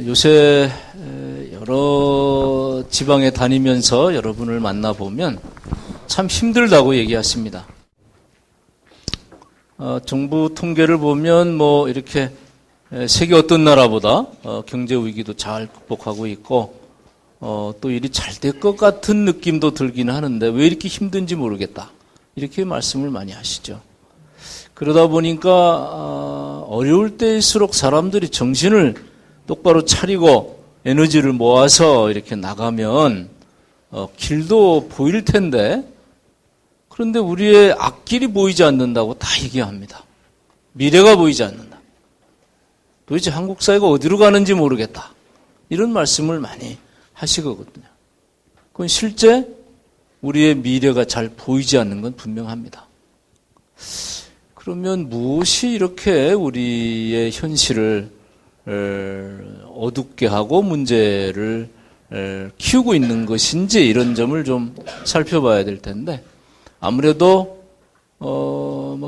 요새 여러 지방에 다니면서 여러분을 만나보면 참 힘들다고 얘기하십니다. 정부 통계를 보면 이렇게 세계 어떤 나라보다 경제 위기도 잘 극복하고 있고 또 일이 잘 될 것 같은 느낌도 들긴 하는데 왜 이렇게 힘든지 모르겠다. 이렇게 말씀을 많이 하시죠. 그러다 보니까 어려울 때일수록 사람들이 정신을 똑바로 차리고 에너지를 모아서 이렇게 나가면 길도 보일 텐데 그런데 우리의 앞길이 보이지 않는다고 다 얘기합니다. 미래가 보이지 않는다. 도대체 한국 사회가 어디로 가는지 모르겠다. 이런 말씀을 많이 하시거든요. 그건 실제 우리의 미래가 잘 보이지 않는 건 분명합니다. 그러면 무엇이 이렇게 우리의 현실을 어둡게 하고 문제를 키우고 있는 것인지 이런 점을 좀 살펴봐야 될 텐데 아무래도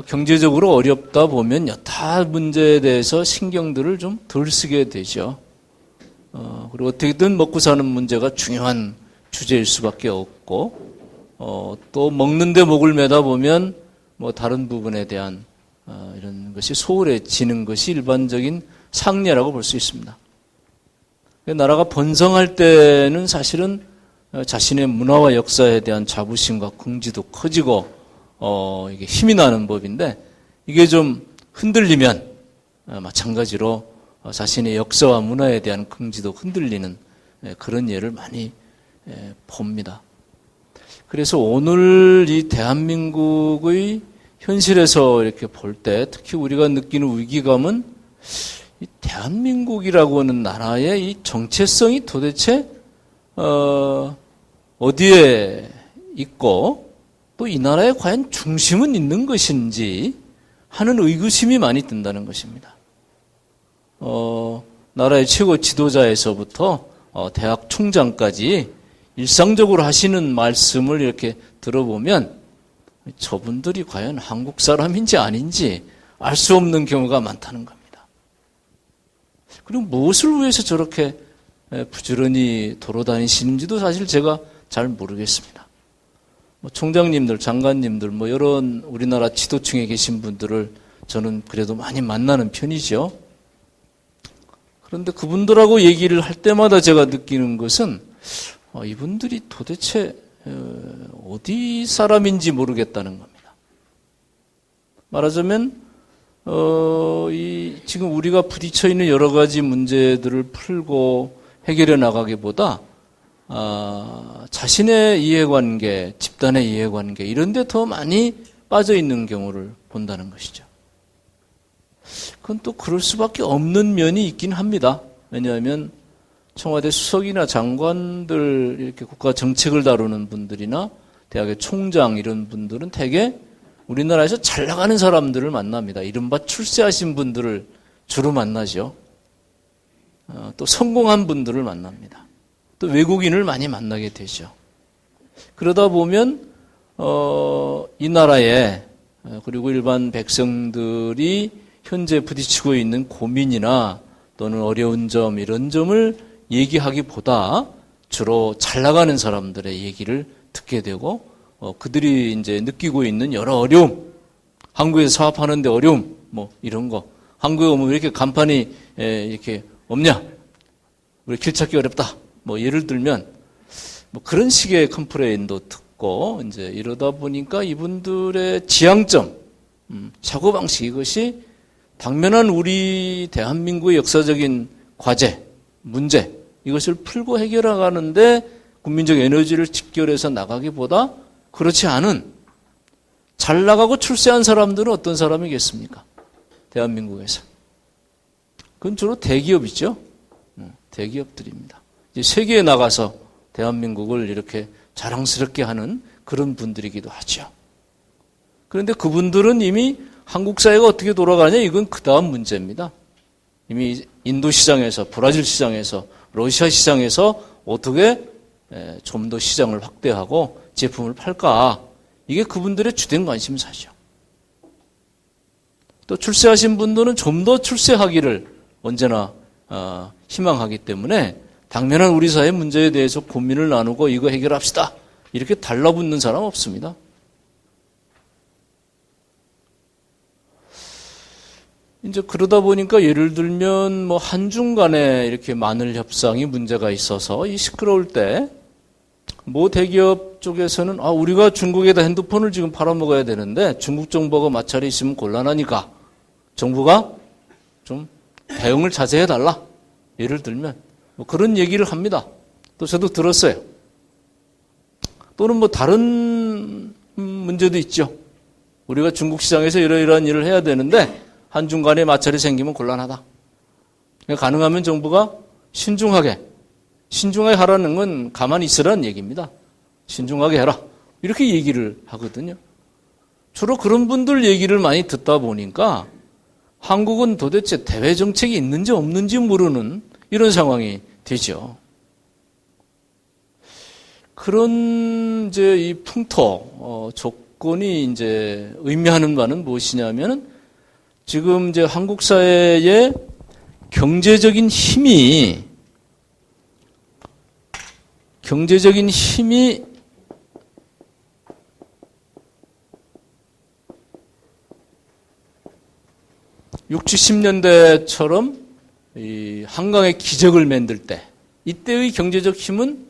경제적으로 어렵다 보면 여타 문제에 대해서 신경들을 좀 덜 쓰게 되죠. 그리고 어떻게든 먹고 사는 문제가 중요한 주제일 수밖에 없고 또 먹는데 목을 매다 보면 다른 부분에 대한 이런 것이 소홀해지는 것이 일반적인 상례라고 볼 수 있습니다. 나라가 번성할 때는 사실은 자신의 문화와 역사에 대한 자부심과 긍지도 커지고 이게 힘이 나는 법인데 이게 좀 흔들리면 마찬가지로 자신의 역사와 문화에 대한 긍지도 흔들리는 그런 예를 많이 봅니다. 그래서 오늘 이 대한민국의 현실에서 이렇게 볼 때 특히 우리가 느끼는 위기감은 이 대한민국이라고 하는 나라의 이 정체성이 도대체 어디에 있고 또 이 나라에 과연 중심은 있는 것인지 하는 의구심이 많이 든다는 것입니다. 나라의 최고 지도자에서부터 대학 총장까지 일상적으로 하시는 말씀을 이렇게 들어보면 저분들이 과연 한국 사람인지 아닌지 알 수 없는 경우가 많다는 겁니다. 그리고 무엇을 위해서 저렇게 부지런히 돌아다니시는지도 사실 제가 잘 모르겠습니다. 총장님들, 장관님들, 여러 우리나라 지도층에 계신 분들을 저는 그래도 많이 만나는 편이죠. 그런데 그분들하고 얘기를 할 때마다 제가 느끼는 것은 이분들이 도대체 어디 사람인지 모르겠다는 겁니다. 말하자면 지금 우리가 부딪혀 있는 여러 가지 문제들을 풀고 해결해 나가기보다 자신의 이해관계, 집단의 이해관계 이런 데 더 많이 빠져 있는 경우를 본다는 것이죠. 그건 또 그럴 수밖에 없는 면이 있긴 합니다. 왜냐하면 청와대 수석이나 장관들 이렇게 국가 정책을 다루는 분들이나 대학의 총장 이런 분들은 대개 우리나라에서 잘 나가는 사람들을 만납니다. 이른바 출세하신 분들을 주로 만나죠. 또 성공한 분들을 만납니다. 또 외국인을 많이 만나게 되죠. 그러다 보면 이 나라에 그리고 일반 백성들이 현재 부딪히고 있는 고민이나 또는 어려운 점 이런 점을 얘기하기보다 주로 잘 나가는 사람들의 얘기를 듣게 되고 그들이 이제 느끼고 있는 여러 어려움, 한국에서 사업하는데 어려움, 이런 거. 한국에 오면 왜 이렇게 간판이 이렇게 없냐? 우리 길 찾기 어렵다. 예를 들면 그런 식의 컴플레인도 듣고 이제 이러다 보니까 이분들의 지향점, 사고방식 이것이 당면한 우리 대한민국의 역사적인 과제, 문제 이것을 풀고 해결하는데 국민적 에너지를 집결해서 나가기보다 그렇지 않은 잘 나가고 출세한 사람들은 어떤 사람이겠습니까? 대한민국에서. 그건 주로 대기업이죠. 대기업들입니다. 이제 세계에 나가서 대한민국을 이렇게 자랑스럽게 하는 그런 분들이기도 하죠. 그런데 그분들은 이미 한국 사회가 어떻게 돌아가냐 이건 그 다음 문제입니다. 이미 인도 시장에서 브라질 시장에서 러시아 시장에서 어떻게 좀 더 시장을 확대하고 제품을 팔까 이게 그분들의 주된 관심사죠. 또 출세하신 분들은 좀 더 출세하기를 언제나 희망하기 때문에 당면한 우리 사회 문제에 대해서 고민을 나누고 이거 해결합시다. 이렇게 달라붙는 사람 없습니다. 이제 그러다 보니까 예를 들면 뭐 한중 간에 이렇게 마늘 협상이 문제가 있어서 이 시끄러울 때 뭐 대기업 쪽에서는 우리가 중국에다 핸드폰을 지금 팔아먹어야 되는데 중국 정보가 마찰이 있으면 곤란하니까 정부가 좀 대응을 자제해달라. 예를 들면 뭐 그런 얘기를 합니다. 또 저도 들었어요. 또는 뭐 다른 문제도 있죠. 우리가 중국 시장에서 이러이러한 일을 해야 되는데 한중 간에 마찰이 생기면 곤란하다. 그러니까 가능하면 정부가 신중하게 하라는 건 가만히 있으라는 얘기입니다. 신중하게 해라. 이렇게 얘기를 하거든요. 주로 그런 분들 얘기를 많이 듣다 보니까 한국은 도대체 대외 정책이 있는지 없는지 모르는 이런 상황이 되죠. 그런 이제 이 풍토 조건이 이제 의미하는 바는 무엇이냐면은 지금 이제 한국 사회의 경제적인 힘이 60, 70년대처럼 이 한강의 기적을 만들 때 이때의 경제적 힘은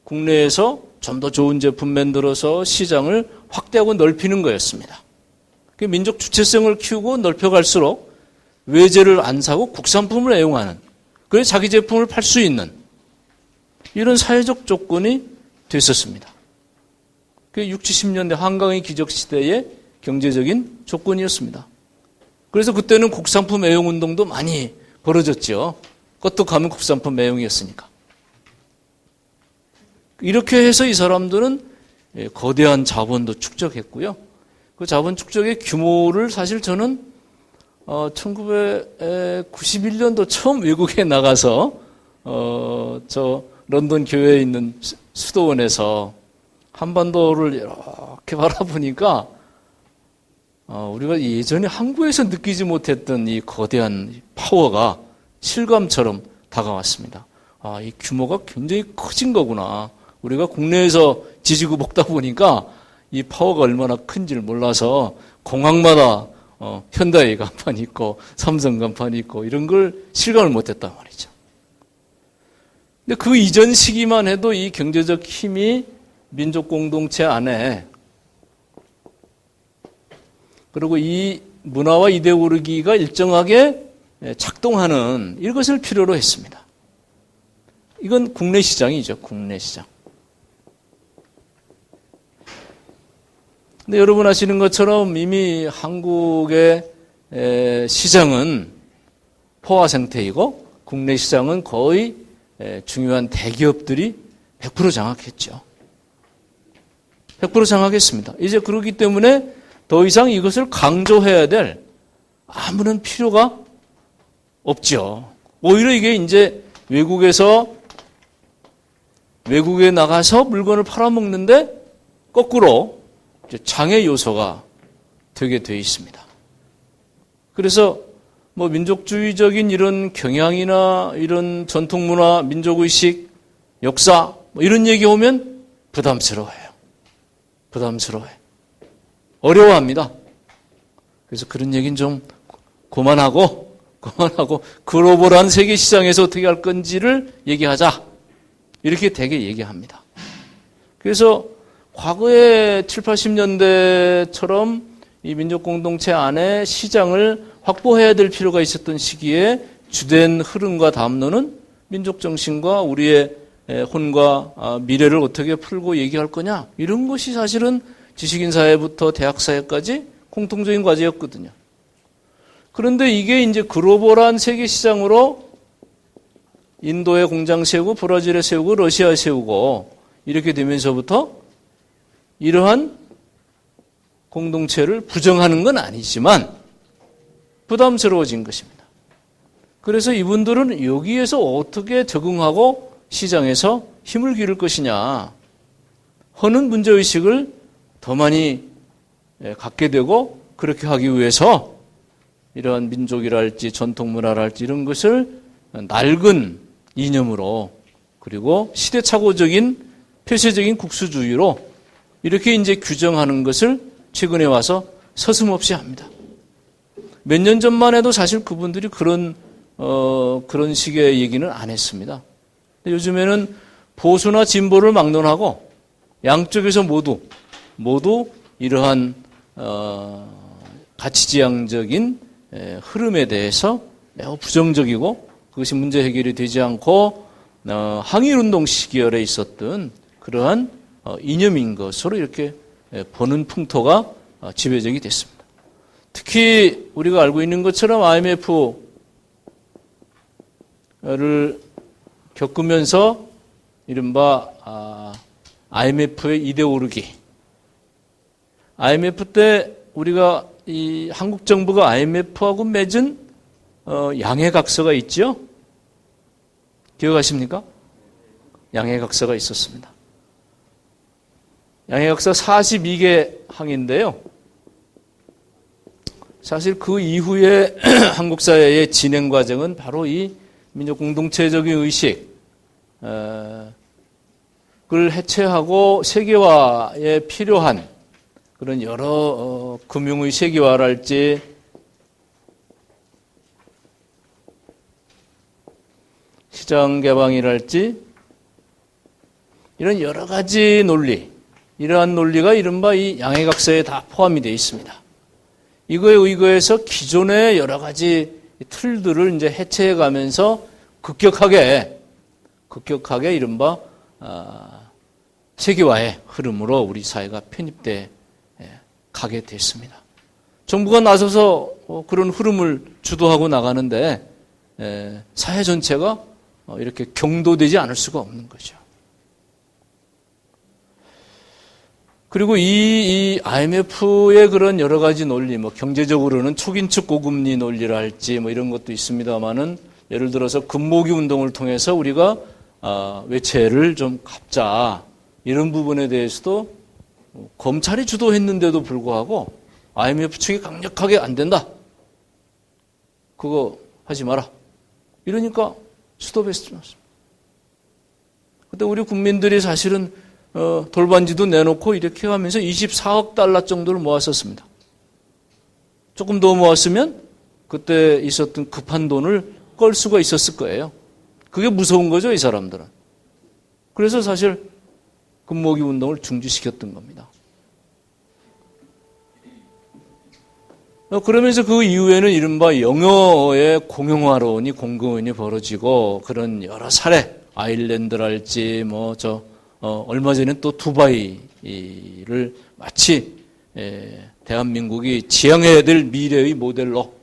국내에서 좀 더 좋은 제품 만들어서 시장을 확대하고 넓히는 거였습니다. 민족 주체성을 키우고 넓혀갈수록 외제를 안 사고 국산품을 애용하는, 그래서 자기 제품을 팔 수 있는 이런 사회적 조건이 됐었습니다. 그게 60, 70년대 한강의 기적 시대의 경제적인 조건이었습니다. 그래서 그때는 국산품 애용 운동도 많이 벌어졌죠. 껐떡하면 국산품 애용이었으니까. 이렇게 해서 이 사람들은 거대한 자본도 축적했고요. 그 자본 축적의 규모를 사실 저는 1991년도 처음 외국에 나가서 저 런던 교회에 있는 수도원에서 한반도를 이렇게 바라보니까 우리가 예전에 한국에서 느끼지 못했던 이 거대한 파워가 실감처럼 다가왔습니다. 이 규모가 굉장히 커진 거구나. 우리가 국내에서 지지고 볶다 보니까 이 파워가 얼마나 큰지를 몰라서 공항마다 현다이 간판이 있고 삼성 간판이 있고 이런 걸 실감을 못했단 말이죠. 근데 그 이전 시기만 해도 이 경제적 힘이 민족 공동체 안에, 그리고 이 문화와 이데올로기가 일정하게 작동하는 이것을 필요로 했습니다. 이건 국내 시장이죠. 국내 시장. 근데 여러분 아시는 것처럼 이미 한국의 시장은 포화 상태이고 국내 시장은 거의 중요한 대기업들이 100% 장악했죠. 100% 장악했습니다. 이제 그렇기 때문에 더 이상 이것을 강조해야 될 아무런 필요가 없죠. 오히려 이게 이제 외국에 나가서 물건을 팔아먹는데 거꾸로 장애 요소가 되게 돼 있습니다. 그래서 뭐 민족주의적인 이런 경향이나 이런 전통문화, 민족의식, 역사 뭐 이런 얘기 오면 부담스러워해요. 어려워합니다. 그래서 그런 얘기는 좀 그만하고 글로벌한 세계 시장에서 어떻게 할 건지를 얘기하자. 이렇게 되게 얘기합니다. 그래서 과거에 7, 80년대처럼 이 민족공동체 안에 시장을 확보해야 될 필요가 있었던 시기에 주된 흐름과 담론은 민족정신과 우리의 혼과 미래를 어떻게 풀고 얘기할 거냐, 이런 것이 사실은 지식인 사회부터 대학 사회까지 공통적인 과제였거든요. 그런데 이게 이제 글로벌한 세계 시장으로 인도에 공장 세우고 브라질에 세우고 러시아에 세우고 이렇게 되면서부터 이러한 공동체를 부정하는 건 아니지만 부담스러워진 것입니다. 그래서 이분들은 여기에서 어떻게 적응하고 시장에서 힘을 기를 것이냐 하는 문제의식을 더 많이 갖게 되고, 그렇게 하기 위해서 이러한 민족이랄지 전통문화랄지 이런 것을 낡은 이념으로 그리고 시대착오적인 폐쇄적인 국수주의로 이렇게 이제 규정하는 것을 최근에 와서 서슴없이 합니다. 몇 년 전만 해도 사실 그분들이 그런 식의 얘기는 안 했습니다. 요즘에는 보수나 진보를 막론하고 양쪽에서 모두 이러한 가치지향적인 흐름에 대해서 매우 부정적이고 그것이 문제 해결이 되지 않고 항일운동 시기열에 있었던 그러한 이념인 것으로 이렇게 보는 풍토가 지배적이 됐습니다. 특히 우리가 알고 있는 것처럼 IMF를 겪으면서 이른바 IMF의 이데오르기. IMF 때 우리가 이 한국 정부가 IMF하고 맺은 양해각서가 있죠? 기억하십니까? 양해각서가 있었습니다. 양해각서 42개 항인데요. 사실 그 이후에 한국 사회의 진행 과정은 바로 이 민족 공동체적인 의식을 해체하고 세계화에 필요한 그런 여러 금융의 세계화랄지 시장 개방이랄지 이런 여러 가지 논리, 이러한 논리가 이른바 이 양해각서에 다 포함이 되어 있습니다. 이거에 의거해서 기존의 여러 가지 틀들을 이제 해체해 가면서 급격하게 이른바 세계화의 흐름으로 우리 사회가 편입돼 가게 됐습니다. 정부가 나서서 그런 흐름을 주도하고 나가는데 사회 전체가 이렇게 경도되지 않을 수가 없는 거죠. 그리고 이 IMF의 그런 여러 가지 논리, 경제적으로는 초긴축 고금리 논리랄지 이런 것도 있습니다만은 예를 들어서 금모기 운동을 통해서 우리가 외채를 좀 갚자 이런 부분에 대해서도 검찰이 주도했는데도 불구하고 IMF 측이 강력하게 안 된다. 그거 하지 마라. 이러니까 스톱했습니다. 그때 우리 국민들이 사실은 돌반지도 내놓고 이렇게 하면서 24억 달러 정도를 모았었습니다. 조금 더 모았으면 그때 있었던 급한 돈을 걸 수가 있었을 거예요. 그게 무서운 거죠, 이 사람들은. 그래서 사실 금모기 운동을 중지시켰던 겁니다. 그러면서 그 이후에는 이른바 영어의 공용화론이 공공연히 벌어지고 그런 여러 사례, 아일랜드랄지 얼마 전에 또 두바이를 마치 대한민국이 지향해야 될 미래의 모델로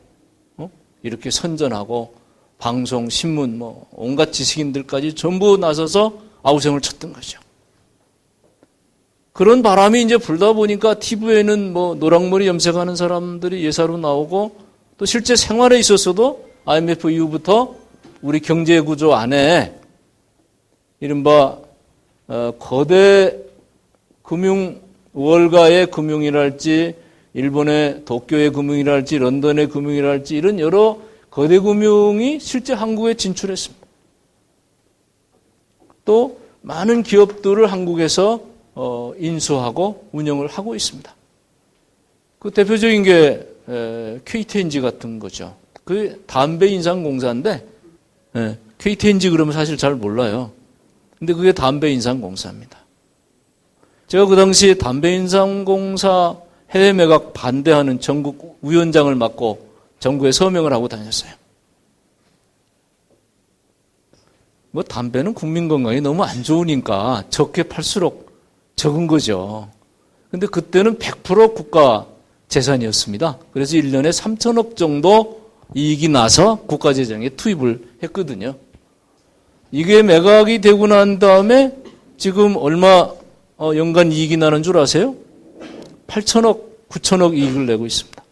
이렇게 선전하고 방송, 신문, 온갖 지식인들까지 전부 나서서 아우성을 쳤던 거죠. 그런 바람이 이제 불다 보니까 TV에는 노랑머리 염색하는 사람들이 예사로 나오고 또 실제 생활에 있어서도 IMF 이후부터 우리 경제 구조 안에 이른바 거대 금융, 월가의 금융이랄지, 일본의 도쿄의 금융이랄지, 런던의 금융이랄지, 이런 여러 거대 금융이 실제 한국에 진출했습니다. 또 많은 기업들을 한국에서 인수하고 운영을 하고 있습니다. 그 대표적인 게 KTNG 같은 거죠. 그 담배 인상공사인데 KTNG 그러면 사실 잘 몰라요. 근데 그게 담배 인상공사입니다. 제가 그 당시 담배 인상공사 해외 매각 반대하는 전국 위원장을 맡고 정부에 서명을 하고 다녔어요. 담배는 국민 건강에 너무 안 좋으니까 적게 팔수록 적은 거죠. 근데 그때는 100% 국가 재산이었습니다. 그래서 1년에 3천억 정도 이익이 나서 국가재정에 투입을 했거든요. 이게 매각이 되고 난 다음에 지금 얼마 연간 이익이 나는 줄 아세요? 8천억, 9천억 이익을 내고 있습니다.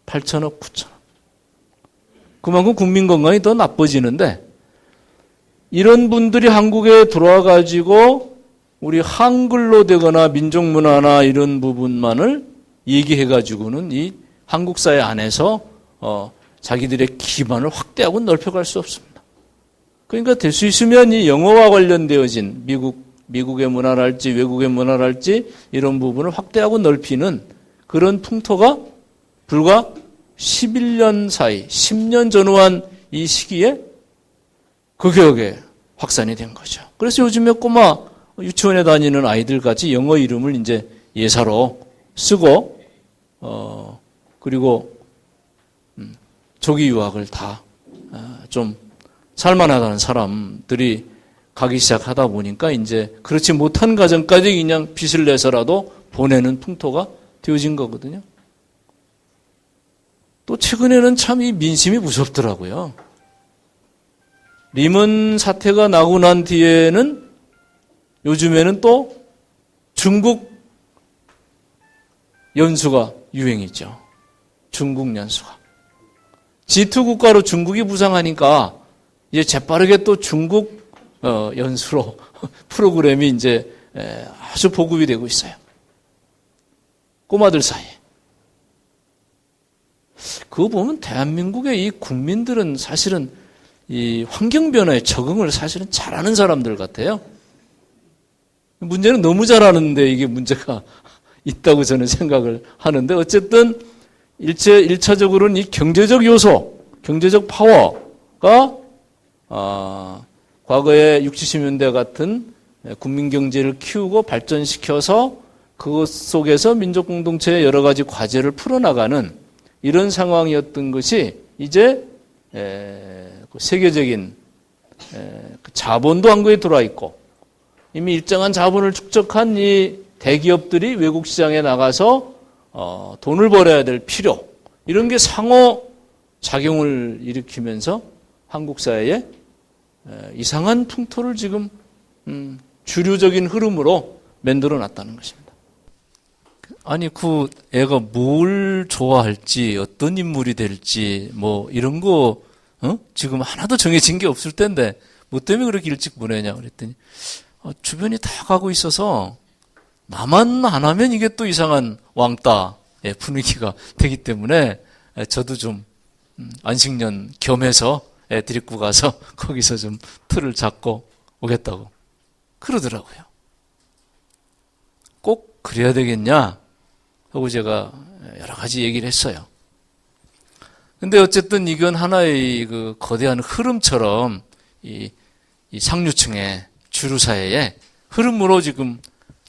8천억, 9천억. 그만큼 국민 건강이 더 나빠지는데 이런 분들이 한국에 들어와 가지고 우리 한글로 되거나 민족문화나 이런 부분만을 얘기해 가지고는 이 한국 사회 안에서 자기들의 기반을 확대하고 넓혀갈 수 없습니다. 그러니까 될 수 있으면 이 영어와 관련되어진 미국의 문화랄지 외국의 문화랄지 이런 부분을 확대하고 넓히는 그런 풍토가 불과 11년 사이, 10년 전후한 이 시기에 극역에 확산이 된 거죠. 그래서 요즘에 꼬마 유치원에 다니는 아이들까지 영어 이름을 이제 예사로 쓰고, 그리고, 조기 유학을 다, 좀 살만하다는 사람들이 가기 시작하다 보니까 이제 그렇지 못한 가정까지 그냥 빚을 내서라도 보내는 풍토가 되어진 거거든요. 또 최근에는 참 이 민심이 무섭더라고요. 리먼 사태가 나고 난 뒤에는 요즘에는 또 중국 연수가 유행이죠. 중국 연수가. G2 국가로 중국이 부상하니까 이제 재빠르게 또 중국 연수로 프로그램이 이제 아주 보급이 되고 있어요. 꼬마들 사이에. 그거 보면 대한민국의 이 국민들은 사실은 이 환경 변화에 적응을 사실은 잘하는 사람들 같아요. 문제는 너무 잘하는데 이게 문제가 있다고 저는 생각을 하는데, 어쨌든 1차적으로는 이 경제적 요소, 경제적 파워가 과거에 60, 70년대 같은 국민 경제를 키우고 발전시켜서 그것 속에서 민족 공동체의 여러 가지 과제를 풀어나가는 이런 상황이었던 것이 이제 세계적인 자본도 한국에 들어와 있고, 이미 일정한 자본을 축적한 이 대기업들이 외국 시장에 나가서 돈을 벌어야 될 필요, 이런 게 상호 작용을 일으키면서 한국 사회에 이상한 풍토를 지금 주류적인 흐름으로 만들어 놨다는 것입니다. 아니, 그 애가 뭘 좋아할지, 어떤 인물이 될지, 뭐 이런 거 지금 하나도 정해진 게 없을 텐데 뭐 때문에 그렇게 일찍 보내냐 그랬더니 주변이 다 가고 있어서 나만 안 하면 이게 또 이상한 왕따의 분위기가 되기 때문에 저도 좀 안식년 겸해서 애 데리고 가서 거기서 좀 틀을 잡고 오겠다고 그러더라고요. 꼭 그래야 되겠냐 하고 제가 여러 가지 얘기를 했어요. 근데 어쨌든 이건 하나의 그 거대한 흐름처럼 이 상류층의 주류사회의 흐름으로 지금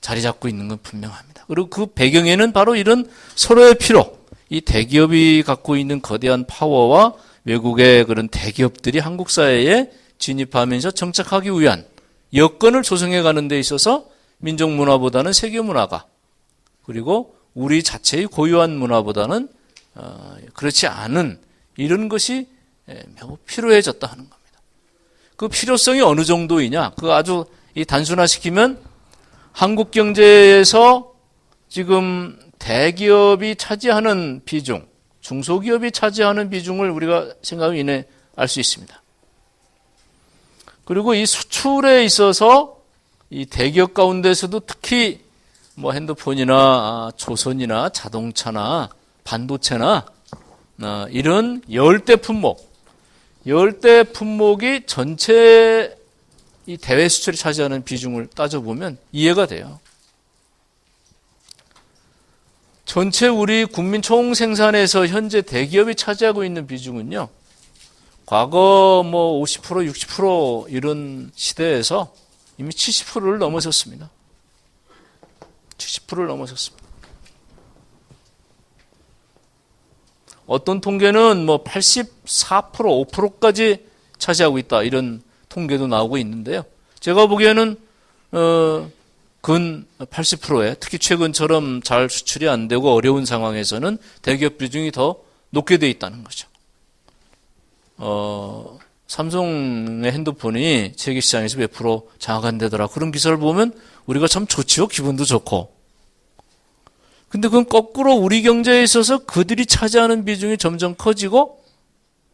자리 잡고 있는 건 분명합니다. 그리고 그 배경에는 바로 이런 서로의 필요, 이 대기업이 갖고 있는 거대한 파워와 외국의 그런 대기업들이 한국 사회에 진입하면서 정착하기 위한 여건을 조성해 가는 데 있어서 민족 문화보다는 세계 문화가, 그리고 우리 자체의 고유한 문화보다는 그렇지 않은 이런 것이 매우 필요해졌다 하는 겁니다. 그 필요성이 어느 정도이냐? 그거 아주 단순화시키면 한국 경제에서 지금 대기업이 차지하는 비중, 중소기업이 차지하는 비중을 우리가 생각을 이내 알 수 있습니다. 그리고 이 수출에 있어서 이 대기업 가운데서도 특히 뭐 핸드폰이나 조선이나 자동차나 반도체나 이런 열대 품목이 전체 이 대외 수출이 차지하는 비중을 따져보면 이해가 돼요. 전체 우리 국민 총 생산에서 현재 대기업이 차지하고 있는 비중은요, 과거 뭐 50%, 60% 이런 시대에서 이미 70%를 넘어섰습니다. 70%를 넘어섰습니다. 어떤 통계는 뭐 84%, 5%까지 차지하고 있다, 이런 통계도 나오고 있는데요. 제가 보기에는 근 80%에, 특히 최근처럼 잘 수출이 안 되고 어려운 상황에서는 대기업 비중이 더 높게 돼 있다는 거죠. 삼성의 핸드폰이 세계 시장에서 몇 프로 장악한다더라, 그런 기사를 보면 우리가 참 좋지요. 기분도 좋고. 근데 그건 거꾸로 우리 경제에 있어서 그들이 차지하는 비중이 점점 커지고,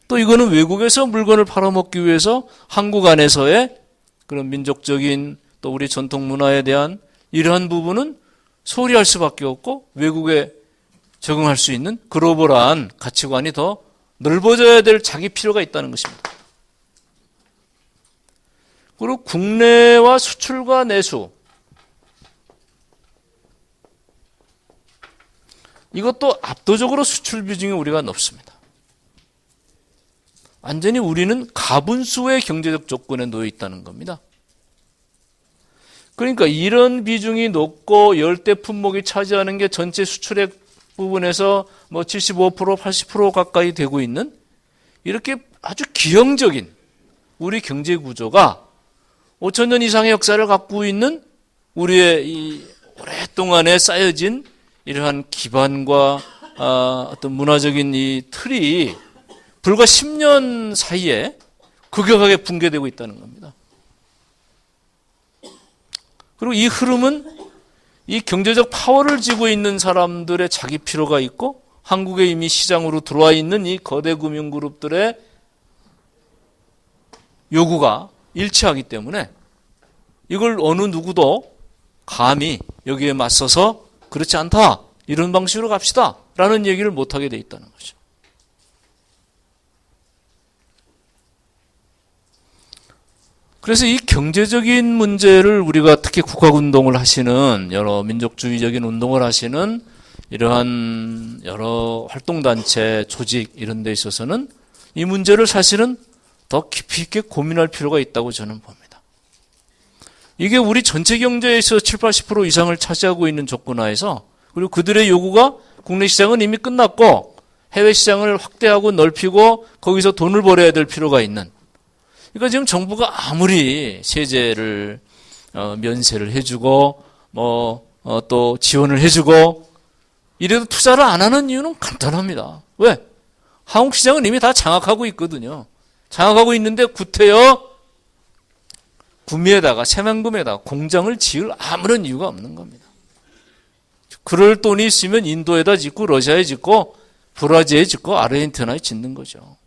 또 이거는 외국에서 물건을 팔아먹기 위해서 한국 안에서의 그런 민족적인 또 우리 전통 문화에 대한 이러한 부분은 소홀히 할 수밖에 없고, 외국에 적응할 수 있는 글로벌한 가치관이 더 넓어져야 될 자기 필요가 있다는 것입니다. 그리고 국내와 수출과 내수, 이것도 압도적으로 수출 비중이 우리가 높습니다. 완전히 우리는 가분수의 경제적 조건에 놓여 있다는 겁니다. 그러니까 이런 비중이 높고 열대 품목이 차지하는 게 전체 수출액 부분에서 뭐 75%, 80% 가까이 되고 있는 이렇게 아주 기형적인 우리 경제 구조가 5,000년 이상의 역사를 갖고 있는 우리의 이 오랫동안에 쌓여진 이러한 기반과 어떤 문화적인 이 틀이 불과 10년 사이에 급격하게 붕괴되고 있다는 겁니다. 그리고 이 흐름은 이 경제적 파워를 쥐고 있는 사람들의 자기 필요가 있고 한국에 이미 시장으로 들어와 있는 이 거대 금융그룹들의 요구가 일치하기 때문에 이걸 어느 누구도 감히 여기에 맞서서 그렇지 않다, 이런 방식으로 갑시다 라는 얘기를 못하게 돼 있다는 거죠. 그래서 이 경제적인 문제를 우리가 특히 국학운동을 하시는 여러 민족주의적인 운동을 하시는 이러한 여러 활동단체, 조직 이런 데 있어서는 이 문제를 사실은 더 깊이 있게 고민할 필요가 있다고 저는 봅니다. 이게 우리 전체 경제에 있어서 7, 80% 이상을 차지하고 있는 조건 하에서, 그리고 그들의 요구가 국내 시장은 이미 끝났고 해외 시장을 확대하고 넓히고 거기서 돈을 벌어야 될 필요가 있는, 그러니까 지금 정부가 아무리 세제를 면세를 해주고 또 지원을 해주고 이래도 투자를 안 하는 이유는 간단합니다. 왜? 한국 시장은 이미 다 장악하고 있거든요. 장악하고 있는데 구태여 구미에다가 새만금에다가 공장을 지을 아무런 이유가 없는 겁니다. 그럴 돈이 있으면 인도에다 짓고 러시아에 짓고 브라질에 짓고 아르헨티나에 짓는 거죠.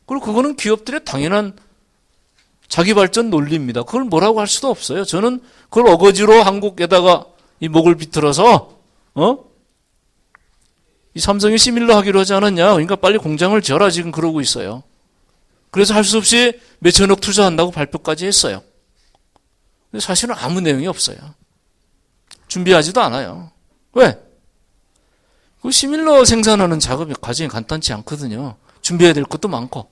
그리고 그거는 기업들의 당연한 자기 발전 논리입니다. 그걸 뭐라고 할 수도 없어요. 저는 그걸 어거지로 한국에다가 이 목을 비틀어서 이 삼성이 시밀러 하기로 하지 않았냐, 그러니까 빨리 공장을 지어라 지금 그러고 있어요. 그래서 할 수 없이 몇천억 투자한다고 발표까지 했어요. 근데 사실은 아무 내용이 없어요. 준비하지도 않아요. 왜? 그 시밀러 생산하는 작업이 과정이 간단치 않거든요. 준비해야 될 것도 많고.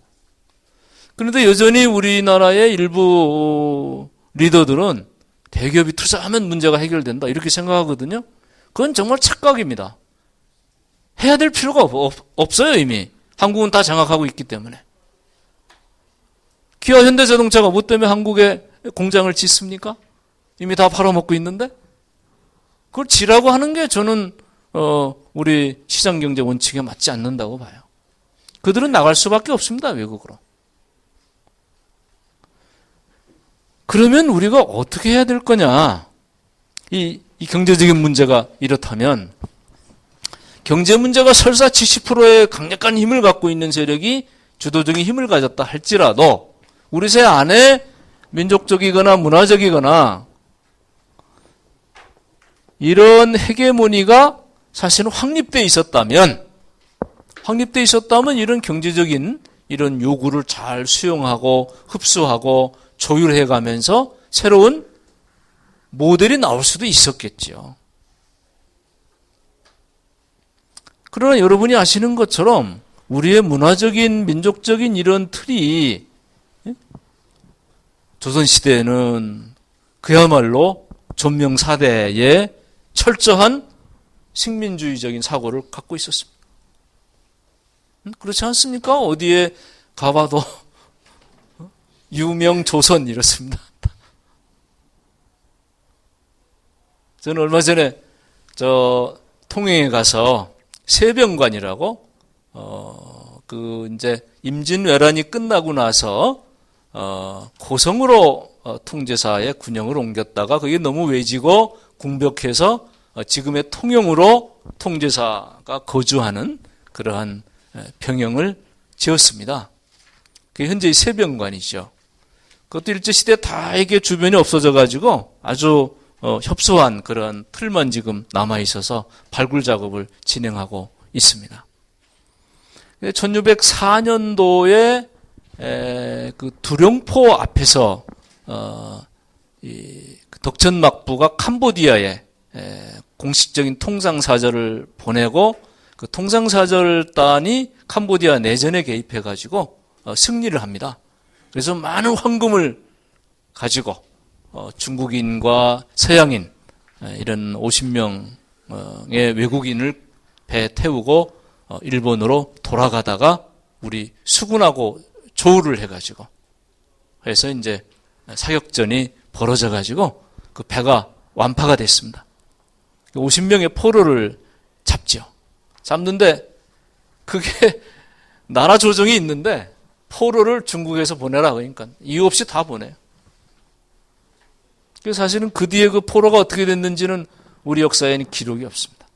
그런데 여전히 우리나라의 일부 리더들은 대기업이 투자하면 문제가 해결된다 이렇게 생각하거든요. 그건 정말 착각입니다. 해야 될 필요가 없어요. 이미 한국은 다 장악하고 있기 때문에. 기아 현대자동차가 뭐 때문에 한국에 공장을 짓습니까? 이미 다 팔아먹고 있는데. 그걸 지라고 하는 게 저는 우리 시장경제 원칙에 맞지 않는다고 봐요. 그들은 나갈 수밖에 없습니다. 외국으로. 그러면 우리가 어떻게 해야 될 거냐. 이 경제적인 문제가 이렇다면 경제 문제가 설사 70%의 강력한 힘을 갖고 있는 세력이 주도적인 힘을 가졌다 할지라도 우리 새 안에 민족적이거나 문화적이거나 이런 헤게모니가 사실은 확립되어 있었다면 이런 경제적인 이런 요구를 잘 수용하고 흡수하고 조율해 가면서 새로운 모델이 나올 수도 있었겠죠. 그러나 여러분이 아시는 것처럼 우리의 문화적인 민족적인 이런 틀이 조선시대에는 그야말로 존명사대의 철저한 식민주의적인 사고를 갖고 있었습니다. 그렇지 않습니까? 어디에 가봐도 유명조선 이렇습니다. 저는 얼마 전에 통영에 가서 세병관이라고 이제 임진왜란이 끝나고 나서 고성으로 통제사의 군영을 옮겼다가 그게 너무 외지고 궁벽해서 지금의 통영으로 통제사가 거주하는 그러한 병영을 지었습니다. 그게 현재의 세병관이죠. 그것도 일제시대 다 이게 주변이 없어져 가지고 아주 협소한 그런 틀만 지금 남아있어서 발굴 작업을 진행하고 있습니다. 1604년도에 그 두룡포 앞에서 이 덕천막부가 캄보디아에 공식적인 통상사절을 보내고 그 통상사절단이 캄보디아 내전에 개입해가지고 승리를 합니다. 그래서 많은 황금을 가지고 중국인과 서양인 이런 50명의 외국인을 배에 태우고 일본으로 돌아가다가 우리 수군하고 조우를 해가지고 해서 이제 사격전이 벌어져가지고 그 배가 완파가 됐습니다. 50명의 포로를 잡죠. 잡는데 그게 나라 조정이 있는데 포로를 중국에서 보내라 그러니까 이유 없이 다 보내요. 사실은 그 뒤에 그 포로가 어떻게 됐는지는 우리 역사에는 기록이 없습니다.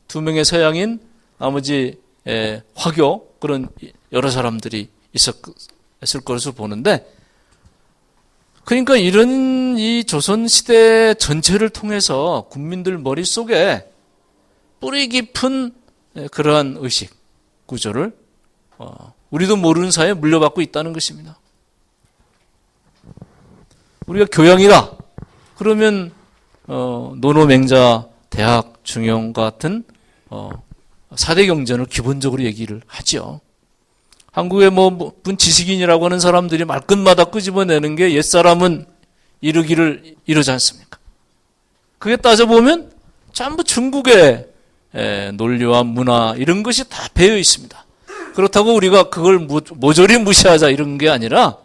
2명의 서양인, 나머지 화교 그런 여러 사람들이 있었을 것으로 보는데, 그러니까 이런 이 조선시대 전체를 통해서 국민들 머릿속에 뿌리 깊은 그러한 의식 구조를 우리도 모르는 사이에 물려받고 있다는 것입니다. 우리가 교양이다 그러면 노노맹자, 대학, 중용 같은 4대 경전을 기본적으로 얘기를 하죠. 한국의 분 지식인이라고 하는 사람들이 말끝마다 끄집어내는 게 옛사람은 이르기를 이러지 않습니까? 그게 따져보면 전부 중국의 논리와 문화 이런 것이 다 배어 있습니다. 그렇다고 우리가 그걸 모조리 무시하자 이런 게 아니라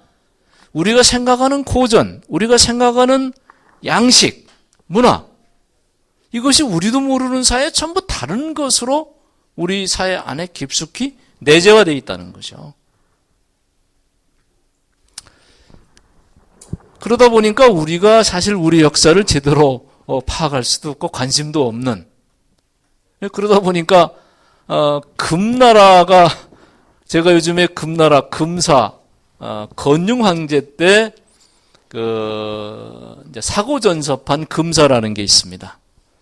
우리가 생각하는 고전, 우리가 생각하는 양식, 문화 이것이 우리도 모르는 사이에 전부 다른 것으로 우리 사회 안에 깊숙이 내재화되어 있다는 거죠. 그러다 보니까 우리가 사실 우리 역사를 제대로 파악할 수도 없고 관심도 없는, 그러다 보니까 금나라가, 제가 요즘에 금나라, 금사, 건융 황제 때 이제 사고 전섭한 금사라는 게 있습니다.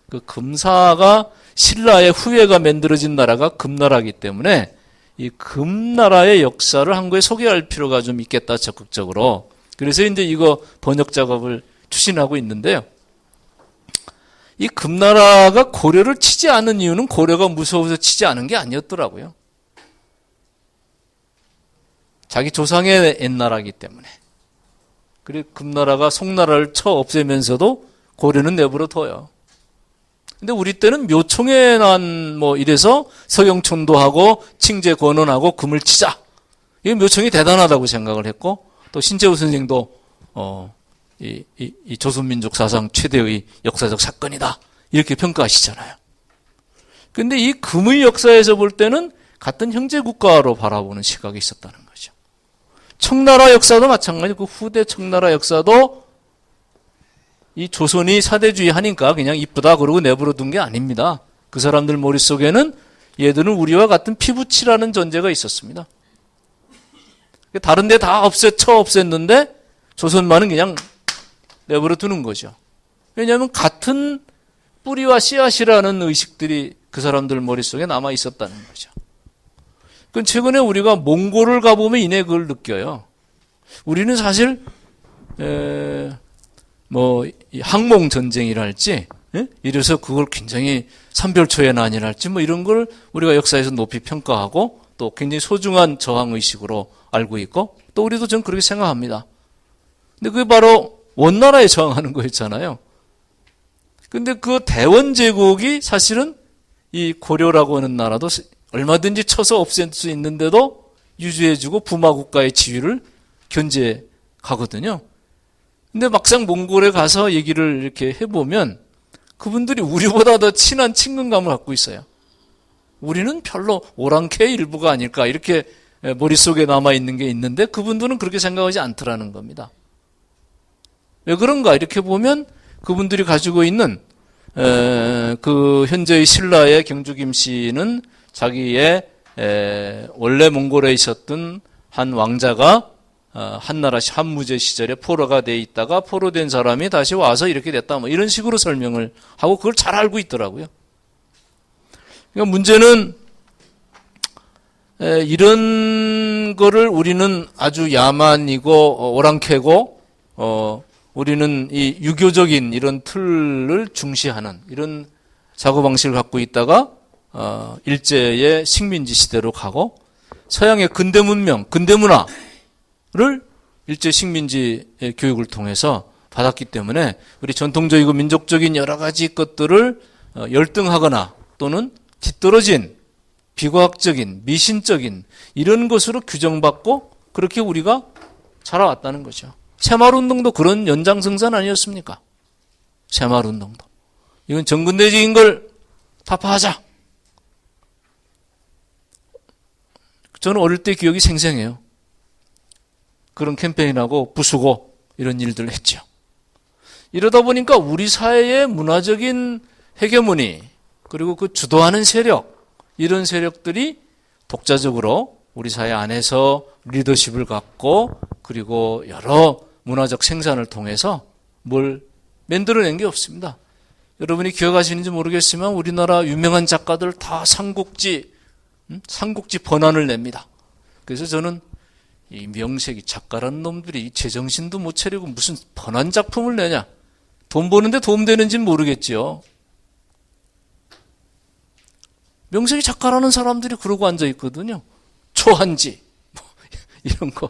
그 금사가 신라의 후예가 만들어진 나라가 금나라이기 때문에 이 금나라의 역사를 한국에 소개할 필요가 좀 있겠다, 적극적으로. 그래서 이제 이거 번역 작업을 추진하고 있는데요. 이 금나라가 고려를 치지 않은 이유는 고려가 무서워서 치지 않은 게 아니었더라고요. 자기 조상의 옛나라이기 때문에. 그리고 금나라가 송나라를 쳐 없애면서도 고려는 내버려 둬요. 근데 우리 때는 묘총에 난 이래서 서경촌도 하고 칭제 권원하고 금을 치자. 이 묘총이 대단하다고 생각을 했고, 또 신재호 선생도 이 조선민족 사상 최대의 역사적 사건이다 이렇게 평가하시잖아요. 근데 이 금의 역사에서 볼 때는 같은 형제 국가로 바라보는 시각이 있었다는 거죠. 청나라 역사도 마찬가지고 후대 청나라 역사도 이 조선이 사대주의 하니까 그냥 이쁘다 그러고 내버려 둔 게 아닙니다. 그 사람들 머릿속에는 얘들은 우리와 같은 피부치라는 존재가 있었습니다. 다른 데 다 없앴는데 조선만은 그냥 내버려 두는 거죠. 왜냐하면 같은 뿌리와 씨앗이라는 의식들이 그 사람들 머릿속에 남아 있었다는 거죠. 그건 최근에 우리가 몽골을 가보면 이내 그걸 느껴요. 우리는 사실 항몽 전쟁이랄지, 이래서 그걸 굉장히 삼별초의 난이랄지 이런 걸 우리가 역사에서 높이 평가하고 또 굉장히 소중한 저항의식으로 알고 있고, 또 우리도 전 그렇게 생각합니다. 근데 그게 바로 원나라에 저항하는 거였잖아요. 근데 그 대원제국이 사실은 이 고려라고 하는 나라도 얼마든지 쳐서 없앨 수 있는데도 유지해주고 부마국가의 지위를 견제하거든요. 근데 막상 몽골에 가서 얘기를 이렇게 해보면 그분들이 우리보다 더 친한 친근감을 갖고 있어요. 우리는 별로 오랑캐의 일부가 아닐까 이렇게 머릿속에 남아있는 게 있는데 그분들은 그렇게 생각하지 않더라는 겁니다. 왜 그런가 이렇게 보면 그분들이 가지고 있는 그 현재의 신라의 경주김 씨는 자기의 원래 몽골에 있었던 한 왕자가 한나라 한무제 시절에 포로가 돼 있다가 포로된 사람이 다시 와서 이렇게 됐다 이런 식으로 설명을 하고 그걸 잘 알고 있더라고요. 그러니까 문제는 이런 거를 우리는 아주 야만이고 오랑캐고 우리는 이 유교적인 이런 틀을 중시하는 이런 사고방식을 갖고 있다가 일제의 식민지 시대로 가고 서양의 근대 문명, 근대 문화를 일제 식민지 교육을 통해서 받았기 때문에 우리 전통적이고 민족적인 여러 가지 것들을 열등하거나 또는 뒤떨어진 비과학적인, 미신적인 이런 것으로 규정받고 그렇게 우리가 자라왔다는 거죠. 새마을운동도 그런 연장선상 아니었습니까? 새마을운동도. 이건 정근대적인 걸 타파하자. 저는 어릴 때 기억이 생생해요. 그런 캠페인하고 부수고 이런 일들을 했죠. 이러다 보니까 우리 사회의 문화적인 헤게모니 그리고 그 주도하는 세력 이런 세력들이 독자적으로 우리 사회 안에서 리더십을 갖고 그리고 여러 문화적 생산을 통해서 뭘 만들어낸 게 없습니다. 여러분이 기억하시는지 모르겠지만 우리나라 유명한 작가들 다 삼국지 번안을 냅니다. 그래서 저는 이 명색이 작가라는 놈들이 제정신도 못 차리고 무슨 번안 작품을 내냐. 돈 버는데 도움되는지는 모르겠지요. 명색이 작가라는 사람들이 그러고 앉아 있거든요. 초한지 이런 거.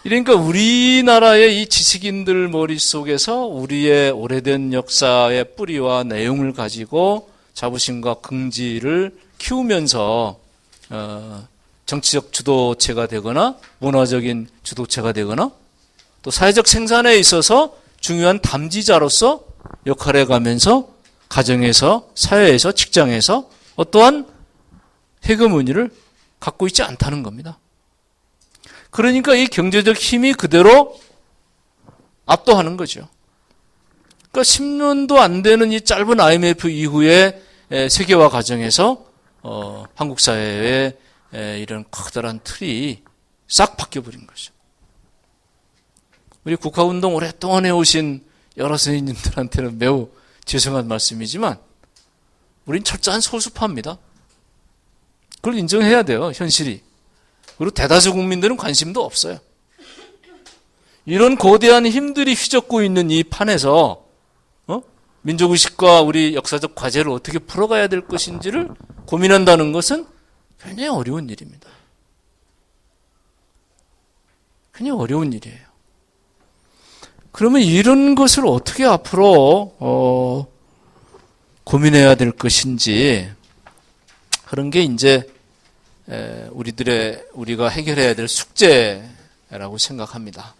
그러니까 우리나라의 이 지식인들 머릿속에서 우리의 오래된 역사의 뿌리와 내용을 가지고 자부심과 긍지를 키우면서 정치적 주도체가 되거나 문화적인 주도체가 되거나 또 사회적 생산에 있어서 중요한 담지자로서 역할을 해가면서 가정에서 사회에서 직장에서 어떠한 헤게모니를 갖고 있지 않다는 겁니다. 그러니까 이 경제적 힘이 그대로 압도하는 거죠. 그러니까 10년도 안 되는 이 짧은 IMF 이후에 세계화 과정에서 한국 사회의 이런 커다란 틀이 싹 바뀌어버린 거죠. 우리 국가운동 오랫동안 해오신 여러 선생님들한테는 매우 죄송한 말씀이지만 우린 철저한 소수파입니다. 그걸 인정해야 돼요. 현실이. 그리고 대다수 국민들은 관심도 없어요. 이런 거대한 힘들이 휘젓고 있는 이 판에서 민족의식과 우리 역사적 과제를 어떻게 풀어가야 될 것인지를 고민한다는 것은 굉장히 어려운 일입니다. 굉장히 어려운 일이에요. 그러면 이런 것을 어떻게 앞으로 고민해야 될 것인지 그런 게 이제 우리가 해결해야 될 숙제라고 생각합니다.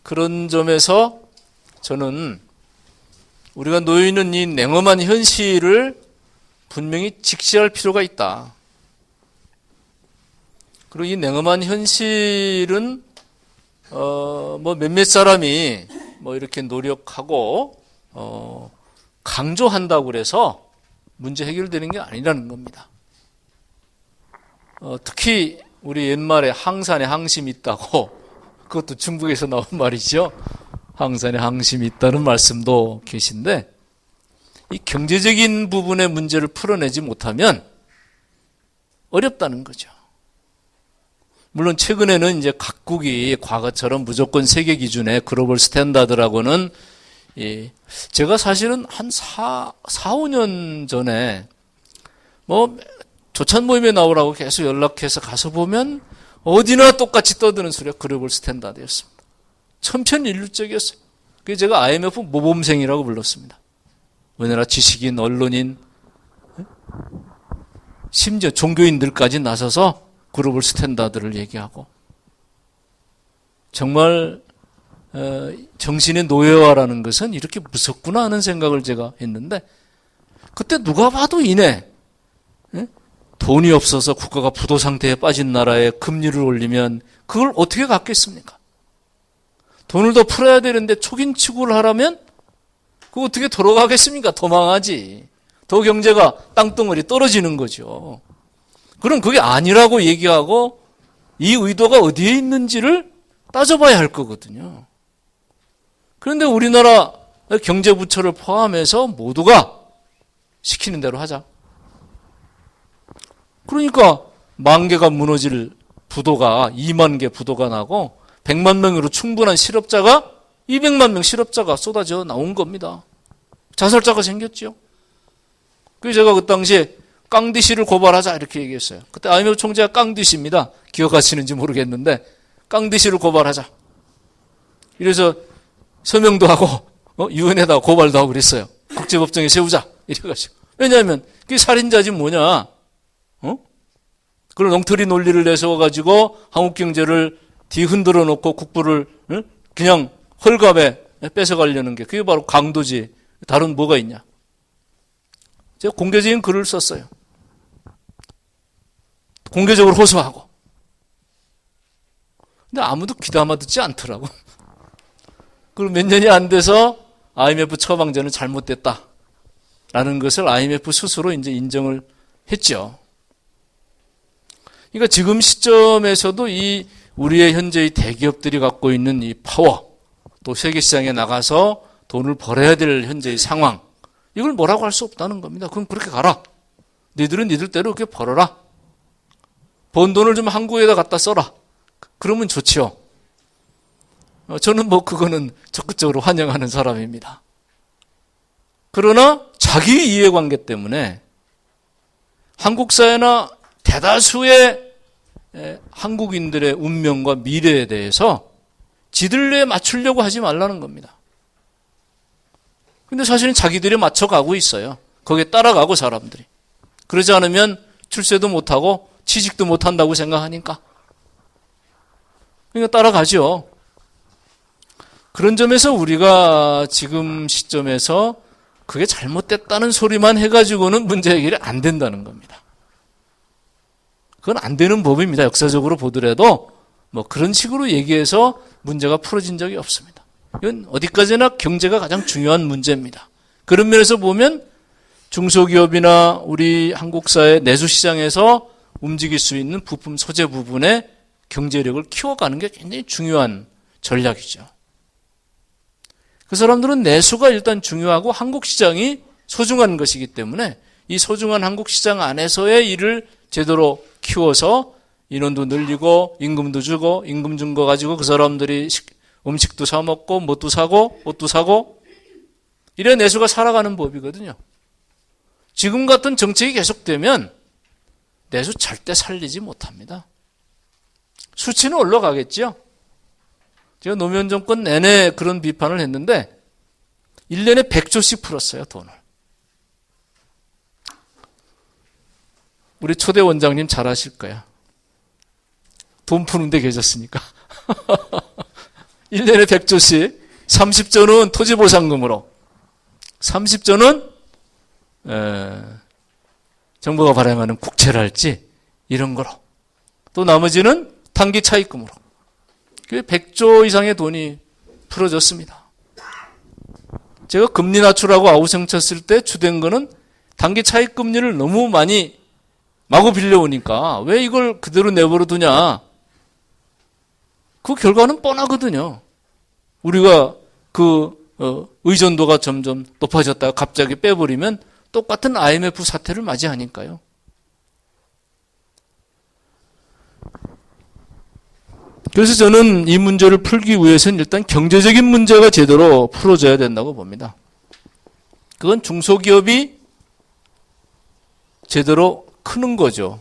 그런 점에서 저는 우리가 놓여 있는 이 냉엄한 현실을 분명히 직시할 필요가 있다. 그리고 이 냉엄한 현실은 몇몇 사람이 이렇게 노력하고 강조한다고 그래서 문제 해결되는 게 아니라는 겁니다. 특히 우리 옛말에 항산에 항심이 있다고 그것도 중국에서 나온 말이죠. 항산에 항심이 있다는 말씀도 계신데 이 경제적인 부분의 문제를 풀어내지 못하면 어렵다는 거죠. 물론 최근에는 이제 각국이 과거처럼 무조건 세계 기준의 글로벌 스탠다드라고는 제가 사실은 한 4-5년 전에 조찬 모임에 나오라고 계속 연락해서 가서 보면 어디나 똑같이 떠드는 소리가 글로벌 스탠다드였습니다. 천편일률적이었어요. 그래서 제가 IMF 모범생이라고 불렀습니다. 우리나라 지식인, 언론인, 심지어 종교인들까지 나서서 글로벌 스탠다드를 얘기하고 정말 정신의 노예화라는 것은 이렇게 무섭구나 하는 생각을 제가 했는데 그때 누가 봐도 이내 돈이 없어서 국가가 부도 상태에 빠진 나라에 금리를 올리면 그걸 어떻게 갚겠습니까? 돈을 더 풀어야 되는데 촉인치고를 하라면 그거 어떻게 돌아가겠습니까? 도망하지. 더 경제가 땅덩어리 떨어지는 거죠. 그럼 그게 아니라고 얘기하고 이 의도가 어디에 있는지를 따져봐야 할 거거든요. 그런데 우리나라 경제부처를 포함해서 모두가 시키는 대로 하자. 그러니까 10,000개가 무너질 부도가 2만 개 부도가 나고 100만 명으로 충분한 실업자가 200만 명 실업자가 쏟아져 나온 겁니다. 자살자가 생겼죠. 그래서 제가 그 당시에 깡디씨를 고발하자 이렇게 얘기했어요. 그때 IMF 총재가 깡디씨입니다. 기억하시는지 모르겠는데 깡디씨를 고발하자. 이래서 서명도 하고 유엔에다가 고발도 하고 그랬어요. 국제법정에 세우자 이래가지고. 왜냐하면 그게 살인자지 뭐냐. 그런 엉터리 논리를 내세워가지고 한국 경제를 뒤흔들어 놓고 국부를 그냥 헐갑에 뺏어가려는 게 그게 바로 강도지. 다른 뭐가 있냐. 제가 공개적인 글을 썼어요. 공개적으로 호소하고. 근데 아무도 귀담아 듣지 않더라고. 그리고 몇 년이 안 돼서 IMF 처방전은 잘못됐다라는 것을 IMF 스스로 이제 인정을 했죠. 그러니까 지금 시점에서도 이 우리의 현재의 대기업들이 갖고 있는 이 파워, 또 세계 시장에 나가서 돈을 벌어야 될 현재의 상황, 이걸 뭐라고 할 수 없다는 겁니다. 그럼 그렇게 가라. 니들은 니들대로 그렇게 벌어라. 번 돈을 좀 한국에다 갖다 써라. 그러면 좋지요. 저는 그거는 적극적으로 환영하는 사람입니다. 그러나 자기 이해관계 때문에 한국 사회나 대다수의 한국인들의 운명과 미래에 대해서 지들레에 맞추려고 하지 말라는 겁니다. 근데 사실은 자기들이 맞춰가고 있어요. 거기에 따라가고 사람들이. 그러지 않으면 출세도 못하고 취직도 못한다고 생각하니까. 그러니까 따라가죠. 그런 점에서 우리가 지금 시점에서 그게 잘못됐다는 소리만 해가지고는 문제 해결이 안 된다는 겁니다. 그건 안 되는 법입니다. 역사적으로 보더라도 그런 식으로 얘기해서 문제가 풀어진 적이 없습니다. 이건 어디까지나 경제가 가장 중요한 문제입니다. 그런 면에서 보면 중소기업이나 우리 한국 사회 내수시장에서 움직일 수 있는 부품 소재 부분의 경제력을 키워가는 게 굉장히 중요한 전략이죠. 그 사람들은 내수가 일단 중요하고 한국 시장이 소중한 것이기 때문에 이 소중한 한국 시장 안에서의 일을 제대로 키워서 인원도 늘리고 임금도 주고 임금 준 거 가지고 그 사람들이 음식도 사 먹고 뭣도 사고 옷도 사고 이래 내수가 살아가는 법이거든요. 지금 같은 정책이 계속되면 내수 절대 살리지 못합니다. 수치는 올라가겠죠. 제가 노무현 정권 내내 그런 비판을 했는데 1년에 100조씩 풀었어요, 돈을. 우리 초대 원장님 잘 아실 거야. 돈 푸는 데 계셨으니까. 1년에 100조씩 30조는 토지보상금으로 30조는 정부가 발행하는 국채랄지 이런 거로 또 나머지는 단기 차입금으로 100조 이상의 돈이 풀어졌습니다. 제가 금리 낮추라고 아우성 쳤을 때 주된 거는 단기 차입금리를 너무 많이 마구 빌려오니까 왜 이걸 그대로 내버려 두냐. 그 결과는 뻔하거든요. 우리가 의존도가 점점 높아졌다가 갑자기 빼버리면 똑같은 IMF 사태를 맞이하니까요. 그래서 저는 이 문제를 풀기 위해서는 일단 경제적인 문제가 제대로 풀어져야 된다고 봅니다. 그건 중소기업이 제대로 크는 거죠.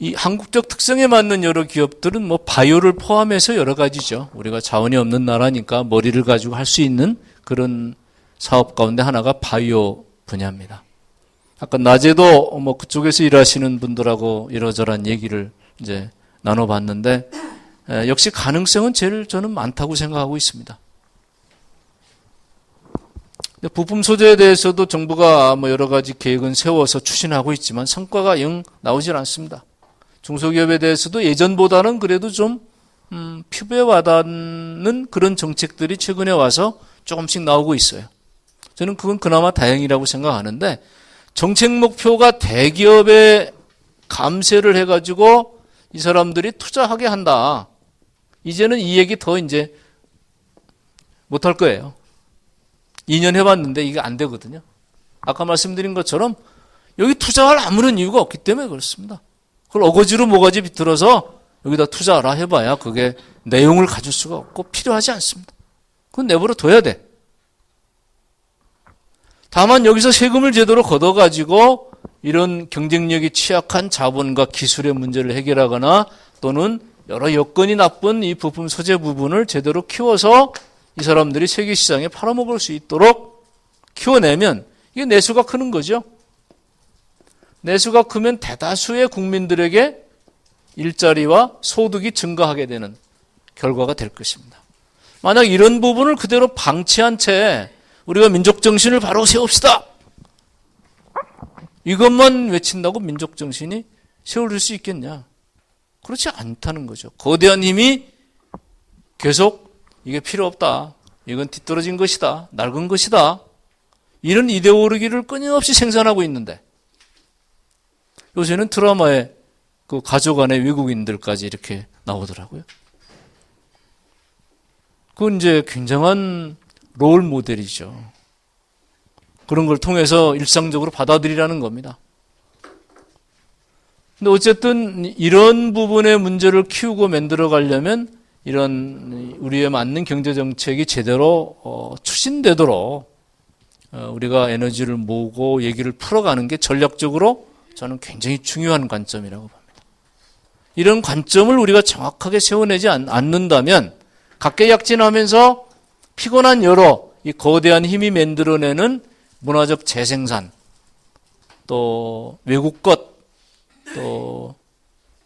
이 한국적 특성에 맞는 여러 기업들은 바이오를 포함해서 여러 가지죠. 우리가 자원이 없는 나라니까 머리를 가지고 할 수 있는 그런 사업 가운데 하나가 바이오 분야입니다. 아까 낮에도 그쪽에서 일하시는 분들하고 이러저러한 얘기를 이제 나눠봤는데 역시 가능성은 제일 저는 많다고 생각하고 있습니다. 부품 소재에 대해서도 정부가 여러 가지 계획은 세워서 추진하고 있지만 성과가 영 나오질 않습니다. 중소기업에 대해서도 예전보다는 그래도 좀 피부에 와닿는 그런 정책들이 최근에 와서 조금씩 나오고 있어요. 저는 그건 그나마 다행이라고 생각하는데 정책 목표가 대기업에 감세를 해가지고 이 사람들이 투자하게 한다. 이제는 이 얘기 더 이제 못할 거예요. 2년 해봤는데 이게 안 되거든요. 아까 말씀드린 것처럼 여기 투자할 아무런 이유가 없기 때문에 그렇습니다. 그걸 어거지로 모가지 비틀어서 여기다 투자하라 해봐야 그게 내용을 가질 수가 없고 필요하지 않습니다. 그건 내버려 둬야 돼. 다만 여기서 세금을 제대로 걷어가지고 이런 경쟁력이 취약한 자본과 기술의 문제를 해결하거나 또는 여러 여건이 나쁜 이 부품 소재 부분을 제대로 키워서 이 사람들이 세계 시장에 팔아먹을 수 있도록 키워내면 이게 내수가 크는 거죠. 내수가 크면 대다수의 국민들에게 일자리와 소득이 증가하게 되는 결과가 될 것입니다. 만약 이런 부분을 그대로 방치한 채 우리가 민족정신을 바로 세웁시다. 이것만 외친다고 민족정신이 세워질 수 있겠냐? 그렇지 않다는 거죠. 거대한 힘이 계속 이게 필요 없다. 이건 뒤떨어진 것이다. 낡은 것이다. 이런 이데올로기를 끊임없이 생산하고 있는데 요새는 드라마에 그 가족 안에 외국인들까지 이렇게 나오더라고요. 그건 이제 굉장한 롤 모델이죠. 그런 걸 통해서 일상적으로 받아들이라는 겁니다. 근데 어쨌든 이런 부분의 문제를 키우고 만들어 가려면 이런 우리에 맞는 경제정책이 제대로 추진되도록 우리가 에너지를 모으고 얘기를 풀어가는 게 전략적으로 저는 굉장히 중요한 관점이라고 봅니다. 이런 관점을 우리가 정확하게 세워내지 않는다면 각계약진하면서 피곤한 여러 이 거대한 힘이 만들어내는 문화적 재생산, 또 외국 것, 또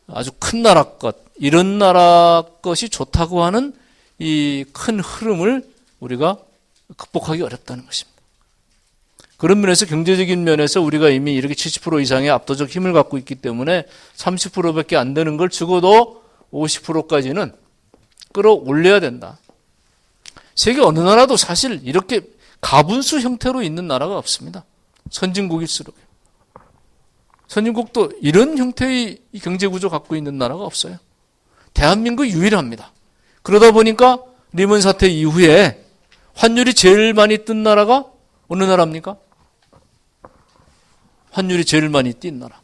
아주 큰 나라 것, 이런 나라 것이 좋다고 하는 이 큰 흐름을 우리가 극복하기 어렵다는 것입니다. 그런 면에서 경제적인 면에서 우리가 이미 이렇게 70% 이상의 압도적 힘을 갖고 있기 때문에 30%밖에 안 되는 걸 죽어도 50%까지는 끌어올려야 된다. 세계 어느 나라도 사실 이렇게 가분수 형태로 있는 나라가 없습니다. 선진국일수록. 선진국도 이런 형태의 경제구조 갖고 있는 나라가 없어요. 대한민국 유일합니다. 그러다 보니까 리먼 사태 이후에 환율이 제일 많이 뜬 나라가 어느 나라입니까? 환율이 제일 많이 뛴 나라.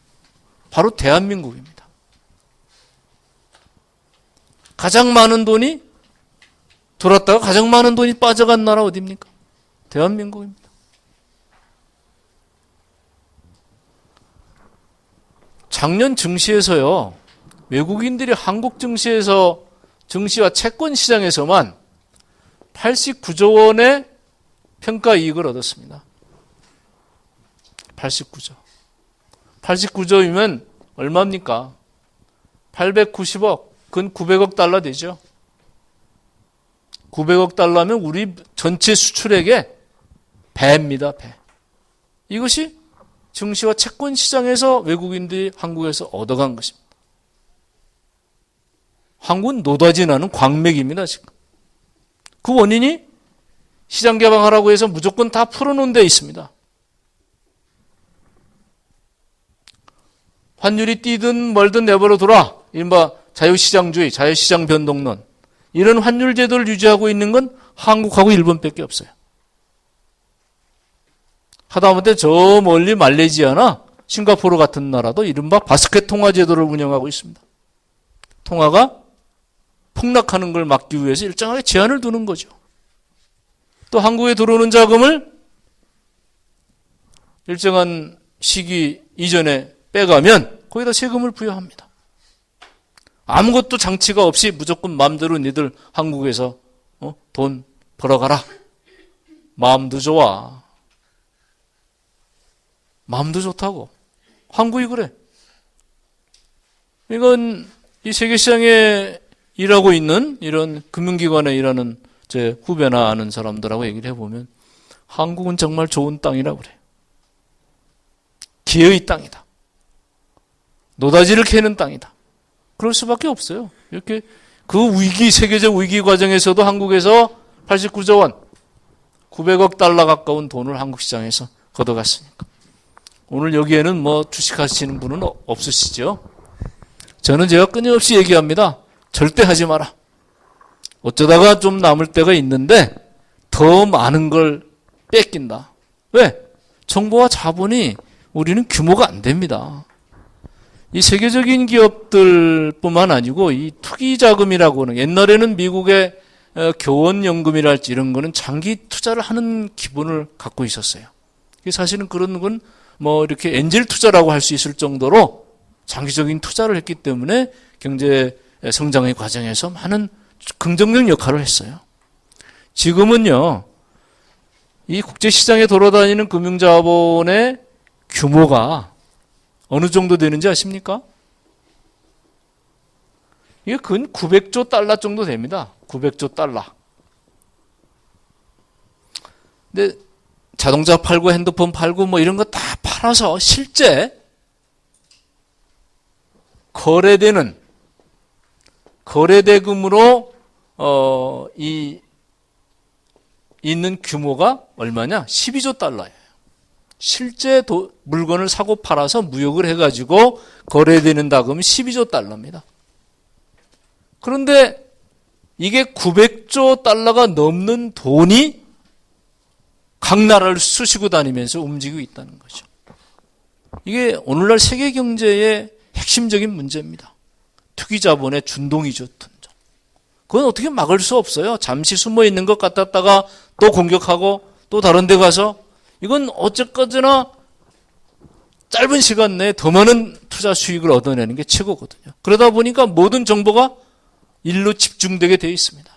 바로 대한민국입니다. 가장 많은 돈이 들어왔다가 가장 많은 돈이 빠져간 나라 어디입니까? 대한민국입니다. 작년 증시에서요, 외국인들이 한국 증시에서 증시와 채권 시장에서만 89조 원의 평가 이익을 얻었습니다. 89조. 89조이면 얼마입니까? 890억, 그건 900억 달러 되죠. 900억 달러면 우리 전체 수출액의 배입니다, 배. 이것이 증시와 채권 시장에서 외국인들이 한국에서 얻어간 것입니다. 한국은 노다지 나는 광맥입니다, 지금. 그 원인이 시장 개방하라고 해서 무조건 다 풀어놓은 데 있습니다. 환율이 뛰든 멀든 내버려 둬라. 이른바 자유시장주의, 자유시장 변동론. 이런 환율 제도를 유지하고 있는 건 한국하고 일본밖에 없어요. 하다못해 저 멀리 말레이시아나 싱가포르 같은 나라도 이른바 바스켓 통화 제도를 운영하고 있습니다. 통화가 폭락하는 걸 막기 위해서 일정하게 제한을 두는 거죠. 또 한국에 들어오는 자금을 일정한 시기 이전에 빼가면 거기다 세금을 부여합니다. 아무것도 장치가 없이 무조건 마음대로 니들 한국에서 돈 벌어가라. 마음도 좋아. 마음도 좋다고. 한국이 그래. 이건 이 세계시장에 일하고 있는 이런 금융기관에 일하는 제 후배나 아는 사람들하고 얘기를 해보면 한국은 정말 좋은 땅이라고 그래요. 기회의 땅이다. 노다지를 캐는 땅이다. 그럴 수밖에 없어요. 이렇게 그 위기, 세계적 위기 과정에서도 한국에서 89조 원, 900억 달러 가까운 돈을 한국 시장에서 걷어갔으니까. 오늘 여기에는 뭐 주식하시는 분은 없으시죠? 저는 제가 끊임없이 얘기합니다. 절대 하지 마라. 어쩌다가 좀 남을 때가 있는데 더 많은 걸 뺏긴다. 왜? 정보와 자본이 우리는 규모가 안 됩니다. 이 세계적인 기업들뿐만 아니고 이 투기 자금이라고 하는, 옛날에는 미국의 교원연금이랄지 이런 거는 장기 투자를 하는 기본을 갖고 있었어요. 사실은 그런 건 뭐 이렇게 엔젤 투자라고 할 수 있을 정도로 장기적인 투자를 했기 때문에 경제 성장의 과정에서 많은 긍정적 역할을 했어요. 지금은요, 이 국제시장에 돌아다니는 금융자본의 규모가 어느 정도 되는지 아십니까? 이게 근 900조 달러 정도 됩니다. 900조 달러. 근데 자동차 팔고 핸드폰 팔고 뭐 이런 거 다 팔아서 실제 거래대금으로 있는 규모가 얼마냐? 12조 달러예요. 실제 물건을 사고 팔아서 무역을 해가지고 거래되는 자금이 12조 달러입니다. 그런데 이게 900조 달러가 넘는 돈이 각 나라를 쑤시고 다니면서 움직이고 있다는 거죠. 이게 오늘날 세계 경제의 핵심적인 문제입니다. 투기자본의 준동이죠. 그건 어떻게 막을 수 없어요. 잠시 숨어 있는 것 같았다가 또 공격하고 또 다른 데 가서, 이건 어쨌거나 짧은 시간 내에 더 많은 투자 수익을 얻어내는 게 최고거든요. 그러다 보니까 모든 정보가 일로 집중되게 되어 있습니다.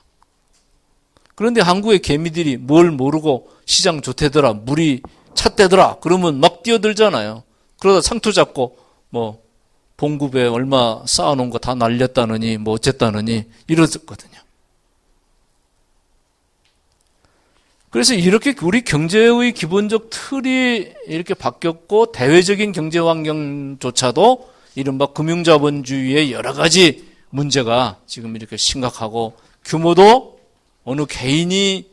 그런데 한국의 개미들이 뭘 모르고 시장 좋대더라, 물이 찼대더라 그러면 막 뛰어들잖아요. 그러다 상투 잡고 뭐 봉급에 얼마 쌓아놓은 거 다 날렸다느니 뭐 어쨌다느니 이러거든요. 그래서 이렇게 우리 경제의 기본적 틀이 이렇게 바뀌었고, 대외적인 경제 환경조차도 이른바 금융자본주의의 여러 가지 문제가 지금 이렇게 심각하고, 규모도 어느 개인이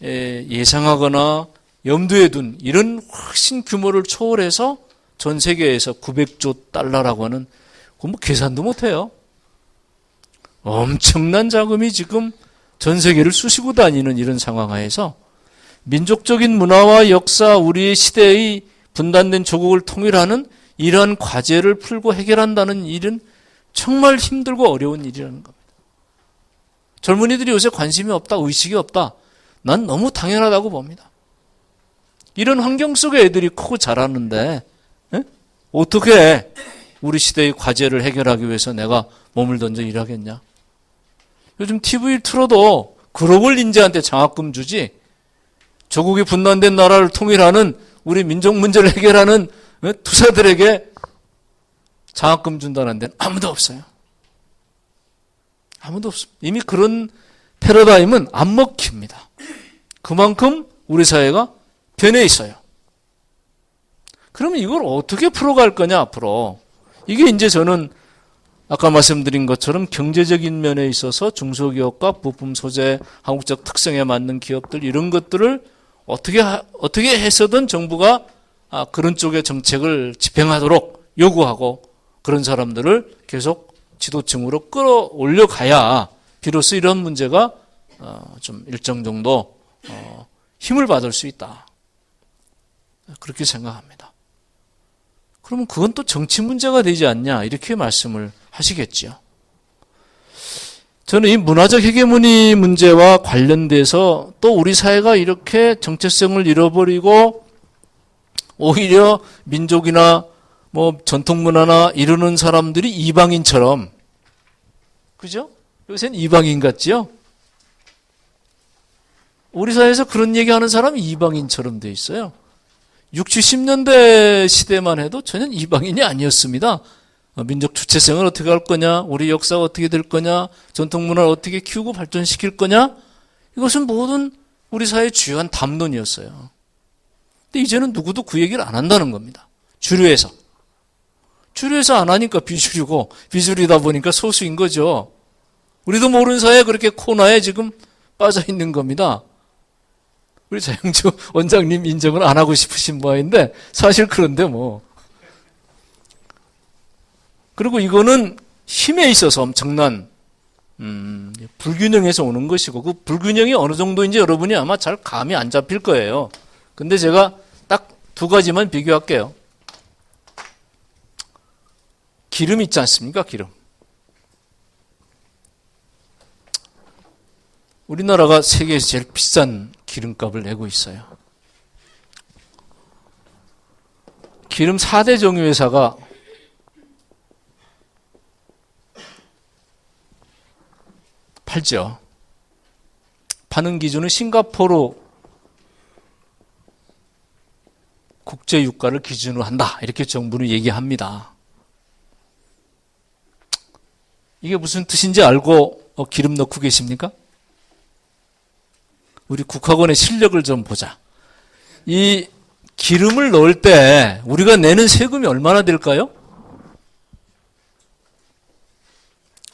예상하거나 염두에 둔 이런 훨씬 규모를 초월해서 전 세계에서 900조 달러라고 하는, 그건 뭐 계산도 못해요. 엄청난 자금이 지금 전 세계를 쑤시고 다니는 이런 상황 하에서 민족적인 문화와 역사, 우리의 시대의 분단된 조국을 통일하는 이러한 과제를 풀고 해결한다는 일은 정말 힘들고 어려운 일이라는 겁니다. 젊은이들이 요새 관심이 없다, 의식이 없다. 난 너무 당연하다고 봅니다. 이런 환경 속에 애들이 크고 자라는데 어떻게 우리 시대의 과제를 해결하기 위해서 내가 몸을 던져 일하겠냐. 요즘 TV 틀어도 글로벌 인재한테 장학금 주지, 조국이 분단된 나라를 통일하는 우리 민족 문제를 해결하는 투사들에게 장학금 준다는 데는 아무도 없어요. 아무도 없습니다. 이미 그런 패러다임은 안 먹힙니다. 그만큼 우리 사회가 변해 있어요. 그러면 이걸 어떻게 풀어갈 거냐, 앞으로. 이게 이제 저는 아까 말씀드린 것처럼 경제적인 면에 있어서 중소기업과 부품 소재, 한국적 특성에 맞는 기업들, 이런 것들을 어떻게 해서든 정부가 그런 쪽의 정책을 집행하도록 요구하고, 그런 사람들을 계속 지도층으로 끌어올려 가야 비로소 이런 문제가 좀 일정 정도 힘을 받을 수 있다. 그렇게 생각합니다. 그러면 그건 또 정치 문제가 되지 않냐, 이렇게 말씀을 하시겠지요. 저는 이 문화적 헤게모니 문제와 관련돼서 또 우리 사회가 이렇게 정체성을 잃어버리고 오히려 민족이나 뭐 전통 문화나 이루는 사람들이 이방인처럼, 그죠? 요새는 이방인 같지요? 우리 사회에서 그런 얘기하는 사람이 이방인처럼 돼 있어요. 60, 70년대 시대만 해도 전혀 이방인이 아니었습니다. 민족 주체성을 어떻게 할 거냐, 우리 역사가 어떻게 될 거냐, 전통 문화를 어떻게 키우고 발전시킬 거냐, 이것은 모든 우리 사회의 주요한 담론이었어요. 근데 이제는 누구도 그 얘기를 안 한다는 겁니다. 주류에서 안 하니까 비주류고, 비주류다 보니까 소수인 거죠. 우리도 모르는 사이에 그렇게 코너에 지금 빠져 있는 겁니다. 우리 자영주 원장님 인정을 안 하고 싶으신 모양인데 사실 그런데 뭐. 그리고 이거는 힘에 있어서 엄청난 불균형에서 오는 것이고 그 불균형이 어느 정도인지 여러분이 아마 잘 감이 안 잡힐 거예요. 근데 제가 딱 두 가지만 비교할게요. 기름 있지 않습니까? 기름. 우리나라가 세계에서 제일 비싼 기름값을 내고 있어요. 기름 4대 정유회사가 팔죠. 파는 기준은 싱가포르 국제 유가를 기준으로 한다. 이렇게 정부는 얘기합니다. 이게 무슨 뜻인지 알고 기름 넣고 계십니까? 우리 국학원의 실력을 좀 보자. 이 기름을 넣을 때 우리가 내는 세금이 얼마나 될까요?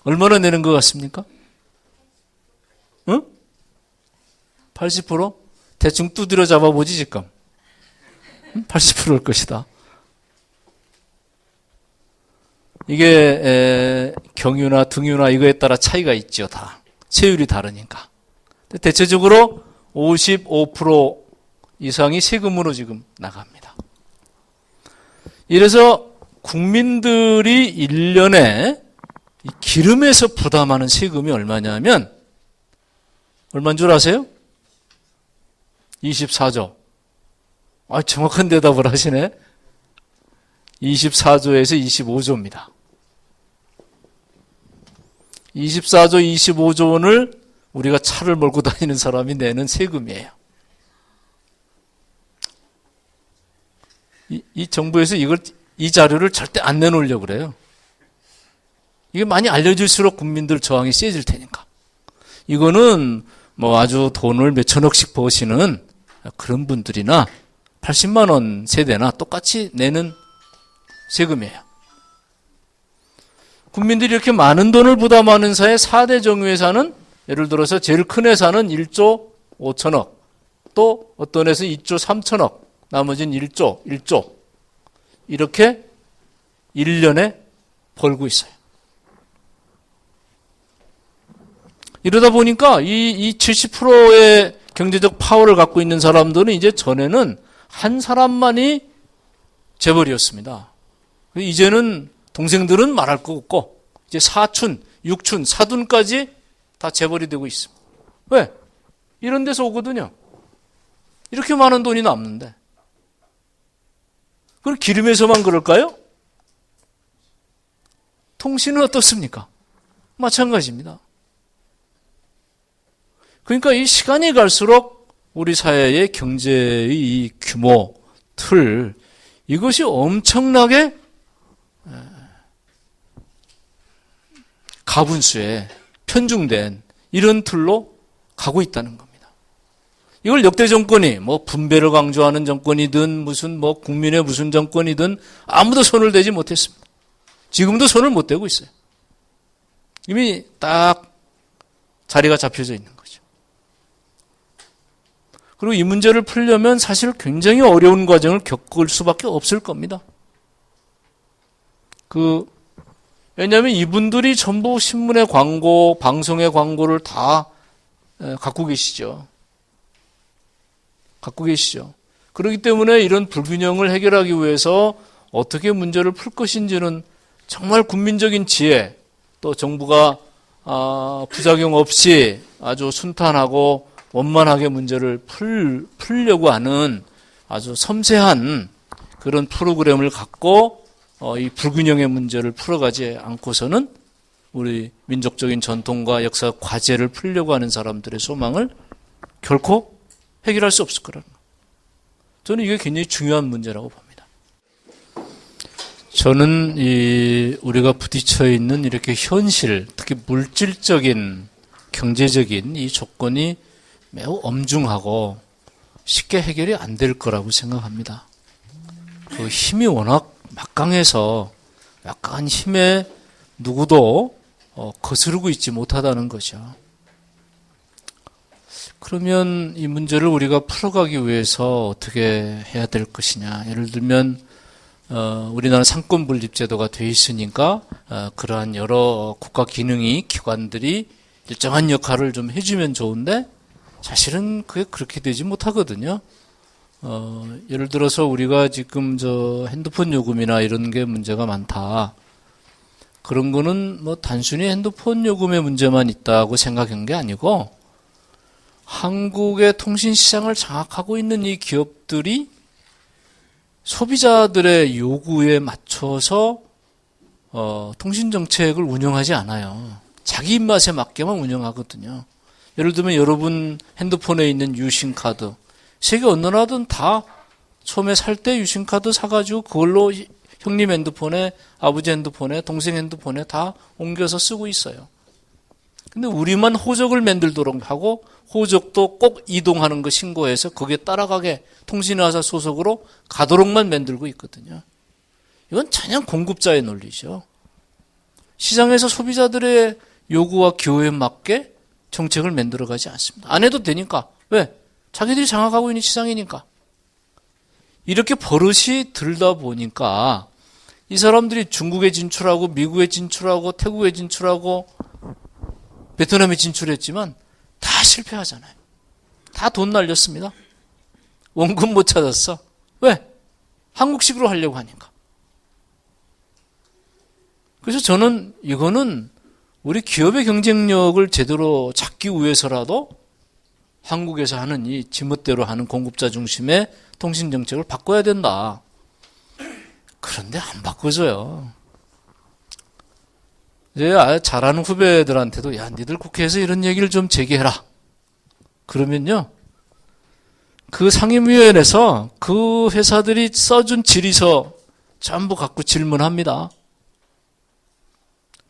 얼마나 내는 것 같습니까? 응? 80%? 대충 두드려 잡아보지 지금. 80%일 것이다. 이게 경유나 등유나 이거에 따라 차이가 있죠. 다. 세율이 다르니까. 대체적으로 55% 이상이 세금으로 지금 나갑니다. 이래서 국민들이 1년에 기름에서 부담하는 세금이 얼마냐면 얼마인 줄 아세요? 24조. 정확한 대답을 하시네. 24조에서 25조입니다. 24조, 25조 원을 우리가 차를 몰고 다니는 사람이 내는 세금이에요. 이 정부에서 이 자료를 절대 안 내놓으려고 그래요. 이게 많이 알려질수록 국민들 저항이 세질 테니까. 이거는 뭐 아주 돈을 몇천억씩 버시는 그런 분들이나 80만 원 세대나 똑같이 내는 세금이에요. 국민들이 이렇게 많은 돈을 부담하는 회사의 4대 정유회사는 예를 들어서 제일 큰 회사는 1조 5천억, 또 어떤 회사 2조 3천억, 나머지는 1조 이렇게 1년에 벌고 있어요. 이러다 보니까 이 70%의 경제적 파워를 갖고 있는 사람들은 이제 전에는 한 사람만이 재벌이었습니다. 이제는 동생들은 말할 거 없고 이제 사촌, 육촌, 사돈까지 다 재벌이 되고 있습니다. 왜? 이런 데서 오거든요. 이렇게 많은 돈이 남는데. 그럼 기름에서만 그럴까요? 통신은 어떻습니까? 마찬가지입니다. 그러니까 이 시간이 갈수록 우리 사회의 경제의 이 규모, 틀, 이것이 엄청나게 가분수에 편중된 이런 틀로 가고 있다는 겁니다. 이걸 역대 정권이 뭐 분배를 강조하는 정권이든 무슨 뭐 국민의 무슨 정권이든 아무도 손을 대지 못했습니다. 지금도 손을 못 대고 있어요. 이미 딱 자리가 잡혀져 있는 거죠. 그리고 이 문제를 풀려면 사실 굉장히 어려운 과정을 겪을 수밖에 없을 겁니다. 왜냐하면 이분들이 전부 신문의 광고, 방송의 광고를 다 갖고 계시죠. 그렇기 때문에 이런 불균형을 해결하기 위해서 어떻게 문제를 풀 것인지는 정말 국민적인 지혜, 또 정부가 부작용 없이 아주 순탄하고 원만하게 문제를 풀려고 하는 아주 섬세한 그런 프로그램을 갖고 이 불균형의 문제를 풀어가지 않고서는 우리 민족적인 전통과 역사 과제를 풀려고 하는 사람들의 소망을 결코 해결할 수 없을 거라는 거예요. 저는 이게 굉장히 중요한 문제라고 봅니다. 저는 우리가 부딪혀 있는 이렇게 현실, 특히 물질적인, 경제적인 이 조건이 매우 엄중하고 쉽게 해결이 안 될 거라고 생각합니다. 그 힘이 워낙 막강해서 약간 힘에 누구도 거스르고 있지 못하다는 거죠. 그러면 이 문제를 우리가 풀어가기 위해서 어떻게 해야 될 것이냐. 예를 들면 우리나라 상권 분립 제도가 돼 있으니까 그러한 여러 국가 기관들이 일정한 역할을 좀 해주면 좋은데 사실은 그게 그렇게 되지 못하거든요. 예를 들어서 우리가 지금 핸드폰 요금이나 이런 게 문제가 많다. 그런 거는 뭐 단순히 핸드폰 요금의 문제만 있다고 생각한 게 아니고 한국의 통신 시장을 장악하고 있는 이 기업들이 소비자들의 요구에 맞춰서 통신 정책을 운영하지 않아요. 자기 입맛에 맞게만 운영하거든요. 예를 들면 여러분 핸드폰에 있는 유심카드, 세계 어느 나라든 다 처음에 살 때 유심카드 사가지고 그걸로 형님 핸드폰에, 아버지 핸드폰에, 동생 핸드폰에 다 옮겨서 쓰고 있어요. 근데 우리만 호적을 만들도록 하고 호적도 꼭 이동하는 거 신고해서 거기에 따라가게 통신회사 소속으로 가도록만 만들고 있거든요. 이건 전혀 공급자의 논리죠. 시장에서 소비자들의 요구와 기호에 맞게 정책을 만들어가지 않습니다. 안 해도 되니까. 왜? 자기들이 장악하고 있는 시장이니까. 이렇게 버릇이 들다 보니까 이 사람들이 중국에 진출하고 미국에 진출하고 태국에 진출하고 베트남에 진출했지만 다 실패하잖아요. 다 돈 날렸습니다. 원금 못 찾았어. 왜? 한국식으로 하려고 하니까. 그래서 저는 이거는 우리 기업의 경쟁력을 제대로 잡기 위해서라도 한국에서 하는 이 지멋대로 하는 공급자 중심의 통신 정책을 바꿔야 된다. 그런데 안 바꿔줘요. 이제 잘하는 후배들한테도 야, 니들 국회에서 이런 얘기를 좀 제기해라. 그러면요, 그 상임위원회에서 그 회사들이 써준 질의서 전부 갖고 질문합니다.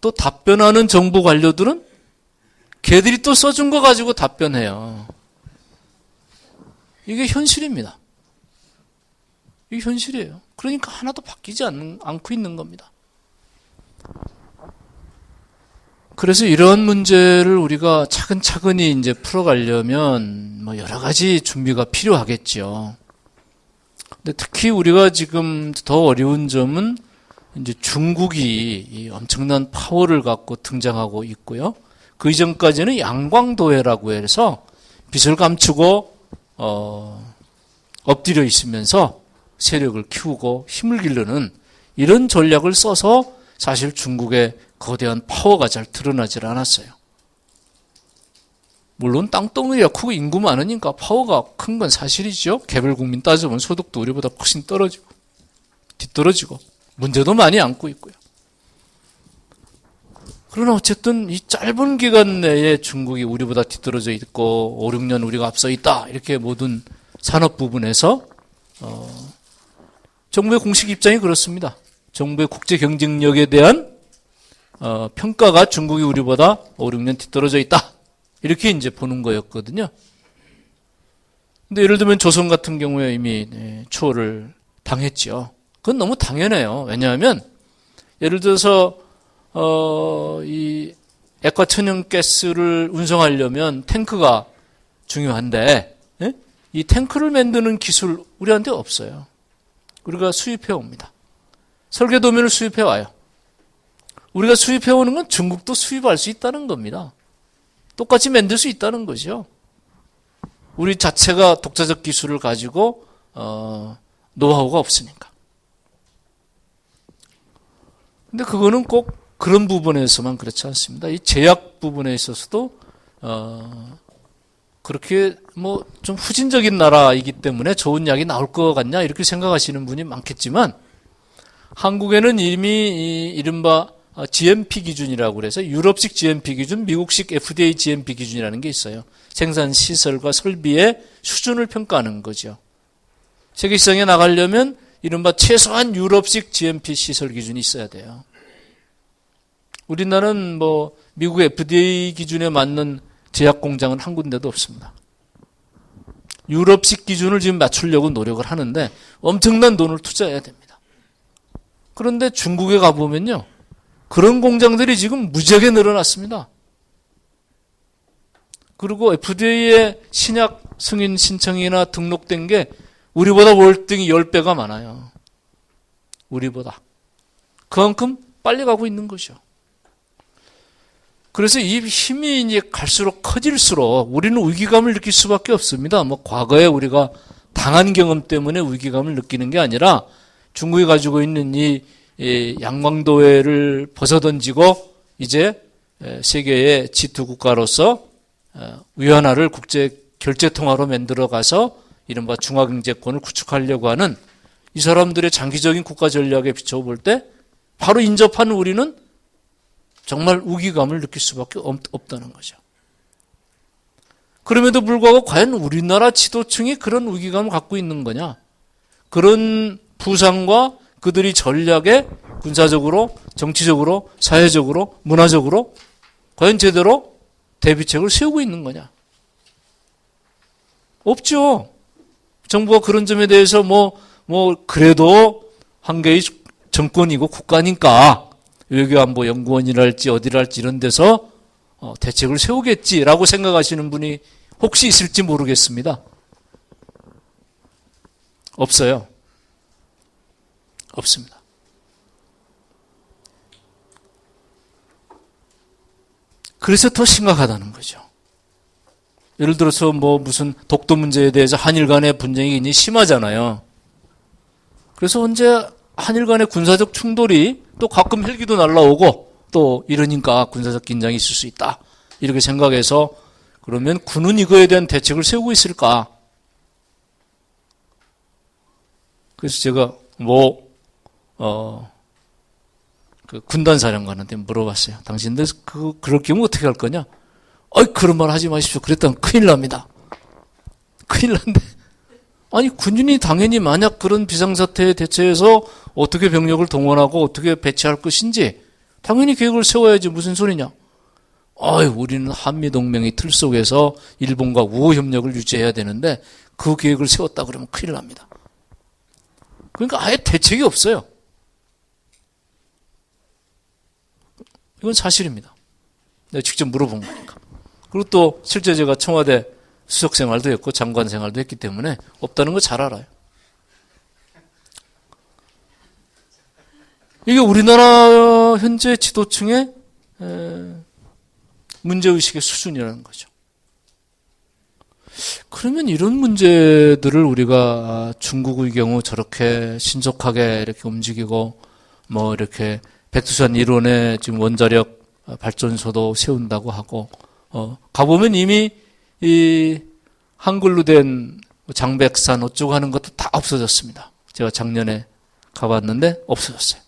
또 답변하는 정부 관료들은 걔들이 또 써준 거 가지고 답변해요. 이게 현실입니다. 이게 현실이에요. 그러니까 하나도 바뀌지 않고 있는 겁니다. 그래서 이런 문제를 우리가 차근차근히 이제 풀어가려면 뭐 여러 가지 준비가 필요하겠죠. 근데 특히 우리가 지금 더 어려운 점은 이제 중국이 이 엄청난 파워를 갖고 등장하고 있고요. 그 이전까지는 양광도회라고 해서 빚을 감추고 엎드려 있으면서 세력을 키우고 힘을 기르는 이런 전략을 써서 사실 중국의 거대한 파워가 잘 드러나질 않았어요. 물론 땅덩어리가 크고 인구 많으니까 파워가 큰 건 사실이죠. 개별 국민 따져보면 소득도 우리보다 훨씬 떨어지고 뒤떨어지고 문제도 많이 안고 있고요. 그러나 어쨌든 이 짧은 기간 내에 중국이 우리보다 뒤떨어져 있고 5, 6년 우리가 앞서 있다. 이렇게 모든 산업 부분에서 정부의 공식 입장이 그렇습니다. 정부의 국제 경쟁력에 대한 평가가 중국이 우리보다 5, 6년 뒤떨어져 있다. 이렇게 이제 보는 거였거든요. 근데 예를 들면 조선 같은 경우에 이미 추월을 당했죠. 그건 너무 당연해요. 왜냐하면 예를 들어서 이 액화천연가스를 운송하려면 탱크가 중요한데 이 탱크를 만드는 기술 우리한테 없어요. 우리가 수입해 옵니다. 설계도면을 수입해 와요. 우리가 수입해 오는 건 중국도 수입할 수 있다는 겁니다. 똑같이 만들 수 있다는 거죠. 우리 자체가 독자적 기술을 가지고 노하우가 없으니까. 근데 그거는 꼭 그런 부분에서만 그렇지 않습니다. 이 제약 부분에 있어서도 그렇게 뭐 좀 후진적인 나라이기 때문에 좋은 약이 나올 것 같냐 이렇게 생각하시는 분이 많겠지만 한국에는 이미 이 이른바 GMP 기준이라고 그래서 유럽식 GMP 기준, 미국식 FDA GMP 기준이라는 게 있어요. 생산 시설과 설비의 수준을 평가하는 거죠. 세계 시장에 나가려면 이른바 최소한 유럽식 GMP 시설 기준이 있어야 돼요. 우리나라는 뭐 미국 FDA 기준에 맞는 제약 공장은 한 군데도 없습니다. 유럽식 기준을 지금 맞추려고 노력을 하는데 엄청난 돈을 투자해야 됩니다. 그런데 중국에 가보면요. 그런 공장들이 지금 무지하게 늘어났습니다. 그리고 FDA의 신약 승인 신청이나 등록된 게 우리보다 월등히 10배가 많아요. 우리보다. 그만큼 빨리 가고 있는 거죠. 그래서 이 힘이 이제 갈수록 커질수록 우리는 위기감을 느낄 수밖에 없습니다. 뭐 과거에 우리가 당한 경험 때문에 위기감을 느끼는 게 아니라 중국이 가지고 있는 이 양광도회를 벗어던지고 이제 세계의 G2 국가로서 위안화를 국제 결제통화로 만들어가서 이른바 중화경제권을 구축하려고 하는 이 사람들의 장기적인 국가 전략에 비춰볼 때 바로 인접한 우리는 정말 위기감을 느낄 수밖에 없다는 거죠. 그럼에도 불구하고 과연 우리나라 지도층이 그런 위기감을 갖고 있는 거냐? 그런 부상과 그들이 전략에 군사적으로, 정치적으로, 사회적으로, 문화적으로 과연 제대로 대비책을 세우고 있는 거냐? 없죠. 정부가 그런 점에 대해서 그래도 한 개의 정권이고 국가니까 외교안보연구원이랄지 어디랄지 이런 데서 대책을 세우겠지라고 생각하시는 분이 혹시 있을지 모르겠습니다. 없어요. 없습니다. 그래서 더 심각하다는 거죠. 예를 들어서 무슨 독도 문제에 대해서 한일 간의 분쟁이 굉장히 심하잖아요. 그래서 언제 한일 간의 군사적 충돌이 또 가끔 헬기도 날라오고 또 이러니까 군사적 긴장이 있을 수 있다. 이렇게 생각해서 그러면 군은 이거에 대한 대책을 세우고 있을까? 그래서 제가 그 군단사령관한테 물어봤어요. 당신들 그럴 경우 어떻게 할 거냐? 그런 말 하지 마십시오. 그랬더니 큰일 납니다. 큰일 난데. 아니, 군인이 당연히 만약 그런 비상사태에 대처해서 어떻게 병력을 동원하고 어떻게 배치할 것인지 당연히 계획을 세워야지. 무슨 소리냐? 우리는 한미동맹의 틀 속에서 일본과 우호협력을 유지해야 되는데 그 계획을 세웠다 그러면 큰일 납니다. 그러니까 아예 대책이 없어요. 이건 사실입니다. 내가 직접 물어본 거니까. 그리고 또 실제 제가 청와대 수석 생활도 했고 장관 생활도 했기 때문에 없다는 거 잘 알아요. 이게 우리나라 현재 지도층의 문제의식의 수준이라는 거죠. 그러면 이런 문제들을 우리가 중국의 경우 저렇게 신속하게 이렇게 움직이고 이렇게 백두산 일원에 지금 원자력 발전소도 세운다고 하고 가보면 이미 이 한글로 된 장백산 어쩌고 하는 것도 다 없어졌습니다. 제가 작년에 가봤는데 없어졌어요.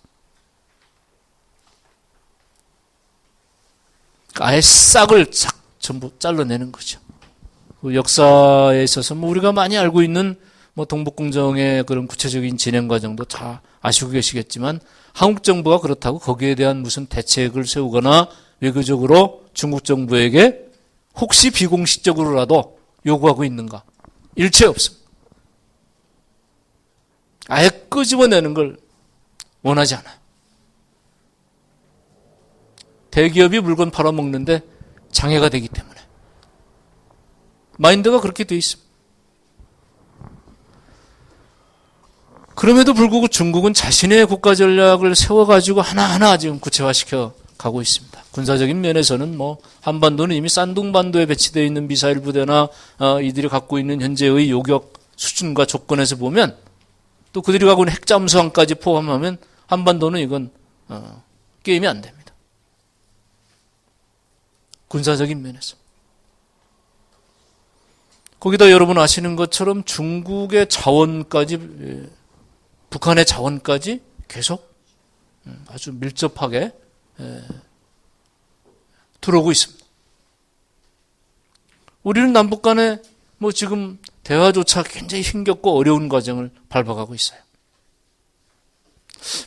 아예 싹을 전부 잘라내는 거죠. 그 역사에 있어서 우리가 많이 알고 있는 동북공정의 그런 구체적인 진행 과정도 다 아시고 계시겠지만 한국 정부가 그렇다고 거기에 대한 무슨 대책을 세우거나 외교적으로 중국 정부에게 혹시 비공식적으로라도 요구하고 있는가? 일체 없습니다. 아예 끄집어내는 걸 원하지 않아요. 대기업이 물건 팔아먹는데 장애가 되기 때문에. 마인드가 그렇게 돼 있습니다. 그럼에도 불구하고 중국은 자신의 국가 전략을 세워가지고 하나하나 지금 구체화시켜 가고 있습니다. 군사적인 면에서는 한반도는 이미 싼둥반도에 배치되어 있는 미사일 부대나 이들이 갖고 있는 현재의 요격 수준과 조건에서 보면 또 그들이 갖고 있는 핵잠수함까지 포함하면 한반도는 이건 게임이 안 됩니다. 군사적인 면에서. 거기다 여러분 아시는 것처럼 중국의 자원까지 북한의 자원까지 계속 아주 밀접하게 들어오고 있습니다. 우리는 남북 간에 지금 대화조차 굉장히 힘겹고 어려운 과정을 밟아가고 있어요.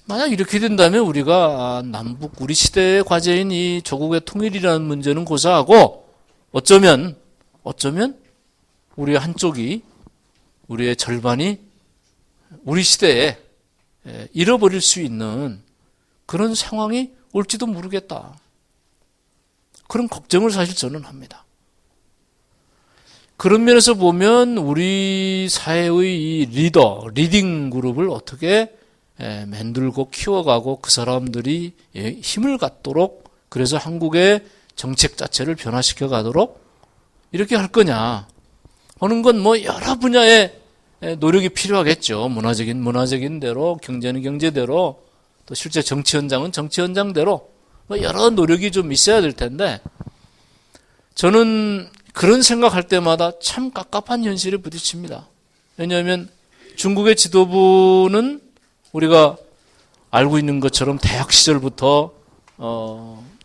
만약 이렇게 된다면 우리가 남북 우리 시대의 과제인 이 조국의 통일이라는 문제는 고사하고 어쩌면 우리의 한쪽이 우리의 절반이 우리 시대에 잃어버릴 수 있는 그런 상황이 올지도 모르겠다. 그런 걱정을 사실 저는 합니다. 그런 면에서 보면 우리 사회의 이 리딩 그룹을 어떻게 만들고 키워가고 그 사람들이 힘을 갖도록, 그래서 한국의 정책 자체를 변화시켜 가도록 이렇게 할 거냐 하는 건 뭐 여러 분야의 노력이 필요하겠죠. 문화적인 대로, 경제는 경제대로, 또 실제 정치 현장은 정치 현장대로 뭐 여러 노력이 좀 있어야 될 텐데, 저는 그런 생각할 때마다 참 깝깝한 현실에 부딪힙니다. 왜냐하면 중국의 지도부는 우리가 알고 있는 것처럼 대학 시절부터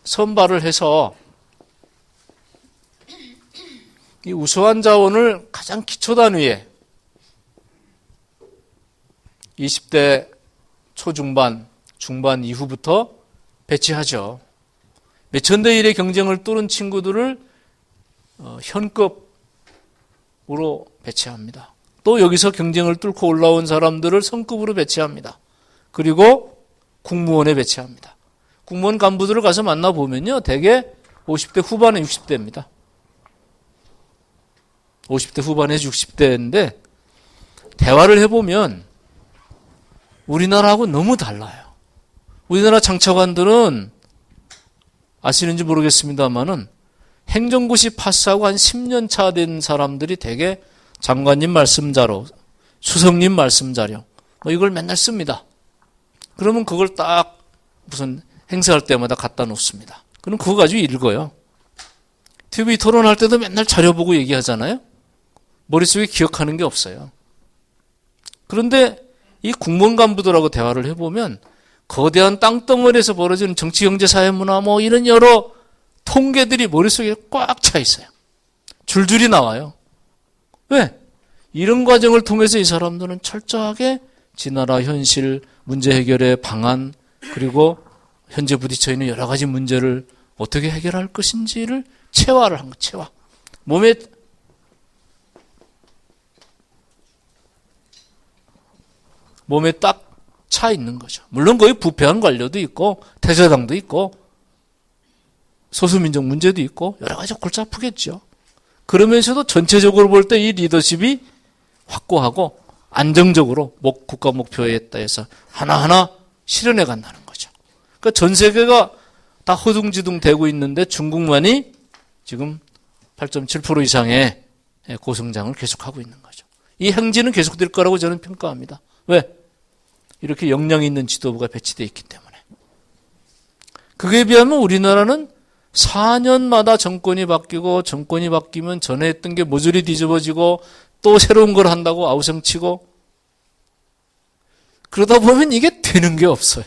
선발을 해서 이 우수한 자원을 가장 기초 단위에 20대 초중반, 중반 이후부터 배치하죠. 몇천 대 1의 경쟁을 뚫은 친구들을 현급으로 배치합니다. 또 여기서 경쟁을 뚫고 올라온 사람들을 성급으로 배치합니다. 그리고 국무원에 배치합니다. 국무원 간부들을 가서 만나보면요, 대개 50대 후반에 60대입니다. 50대 후반에 60대인데 대화를 해보면 우리나라하고 너무 달라요. 우리나라 장차관들은 아시는지 모르겠습니다만은 행정고시 파스하고 한 10년 차 된 사람들이 대개 장관님 말씀자료, 수석님 말씀자료 뭐 이걸 맨날 씁니다. 그러면 그걸 딱 무슨 행사할 때마다 갖다 놓습니다. 그럼 그거 가지고 읽어요. TV 토론할 때도 맨날 자료 보고 얘기하잖아요. 머릿속에 기억하는 게 없어요. 그런데 이 국무원 간부들하고 대화를 해보면 거대한 땅덩어리에서 벌어지는 정치, 경제, 사회, 문화 뭐 이런 여러 통계들이 머릿속에 꽉 차 있어요. 줄줄이 나와요. 왜? 이런 과정을 통해서 이 사람들은 철저하게 진화라 현실, 문제 해결의 방안, 그리고 현재 부딪혀 있는 여러 가지 문제를 어떻게 해결할 것인지를 체화를 한 거, 체화. 몸에 딱 차 있는 거죠. 물론 거기 부패한 관료도 있고 태세당도 있고 소수민족 문제도 있고 여러 가지 골치 아프겠죠. 그러면서도 전체적으로 볼 때 이 리더십이 확고하고 안정적으로 국가 목표에 따라서 하나하나 실현해 간다는 거죠. 그러니까 전 세계가 다 허둥지둥 되고 있는데 중국만이 지금 8.7% 이상의 고성장을 계속하고 있는 거죠. 이 행진은 계속될 거라고 저는 평가합니다. 왜? 이렇게 역량이 있는 지도부가 배치되어 있기 때문에. 그에 비하면 우리나라는 4년마다 정권이 바뀌면 전에 했던 게 모조리 뒤집어지고 또 새로운 걸 한다고 아우성치고 그러다 보면 이게 되는 게 없어요.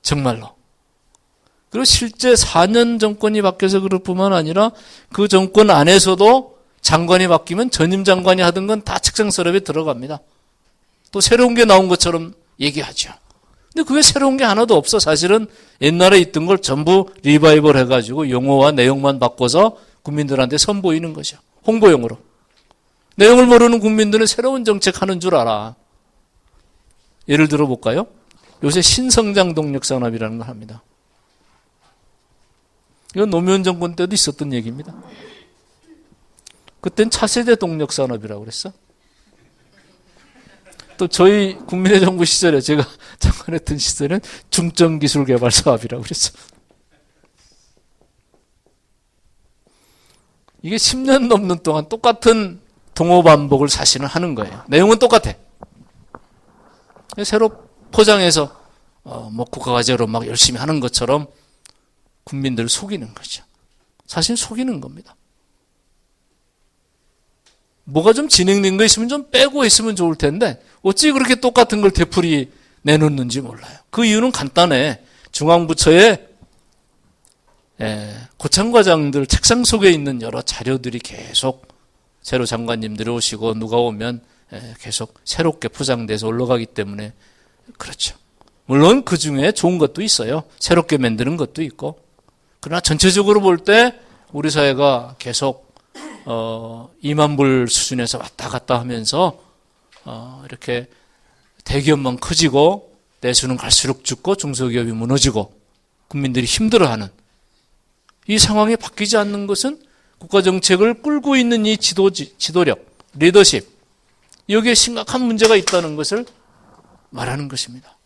정말로. 그리고 실제 4년 정권이 바뀌어서 그럴 뿐만 아니라 그 정권 안에서도 장관이 바뀌면 전임 장관이 하던 건 다 책상 서랍에 들어갑니다. 또 새로운 게 나온 것처럼 얘기하죠. 근데 그게 새로운 게 하나도 없어. 사실은 옛날에 있던 걸 전부 리바이벌 해가지고 용어와 내용만 바꿔서 국민들한테 선보이는 거죠. 홍보용으로. 내용을 모르는 국민들은 새로운 정책 하는 줄 알아. 예를 들어 볼까요? 요새 신성장 동력 산업이라는 걸 합니다. 이건 노무현 정권 때도 있었던 얘기입니다. 그땐 차세대 동력 산업이라고 그랬어. 또 저희 국민의 정부 시절에 제가 장관했던 시절은 중점기술개발 사업이라고 그랬어. 이게 10년 넘는 동안 똑같은 동호 반복을 사실은 하는 거예요. 내용은 똑같아. 새로 포장해서 뭐 국가과제로 막 열심히 하는 것처럼 국민들을 속이는 거죠. 사실 속이는 겁니다. 뭐가 좀 진행된 거 있으면 좀 빼고 했으면 좋을 텐데 어찌 그렇게 똑같은 걸 되풀이 내놓는지 몰라요. 그 이유는 간단해. 중앙부처에 고참과장들 책상 속에 있는 여러 자료들이 계속 새로 장관님들이 오시고 누가 오면 계속 새롭게 포장돼서 올라가기 때문에 그렇죠. 물론 그 중에 좋은 것도 있어요. 새롭게 만드는 것도 있고. 그러나 전체적으로 볼 때 우리 사회가 계속 2만 불 수준에서 왔다 갔다 하면서 이렇게 대기업만 커지고 내수는 갈수록 죽고 중소기업이 무너지고 국민들이 힘들어하는 이 상황이 바뀌지 않는 것은 국가정책을 끌고 있는 이 지도력, 리더십 여기에 심각한 문제가 있다는 것을 말하는 것입니다.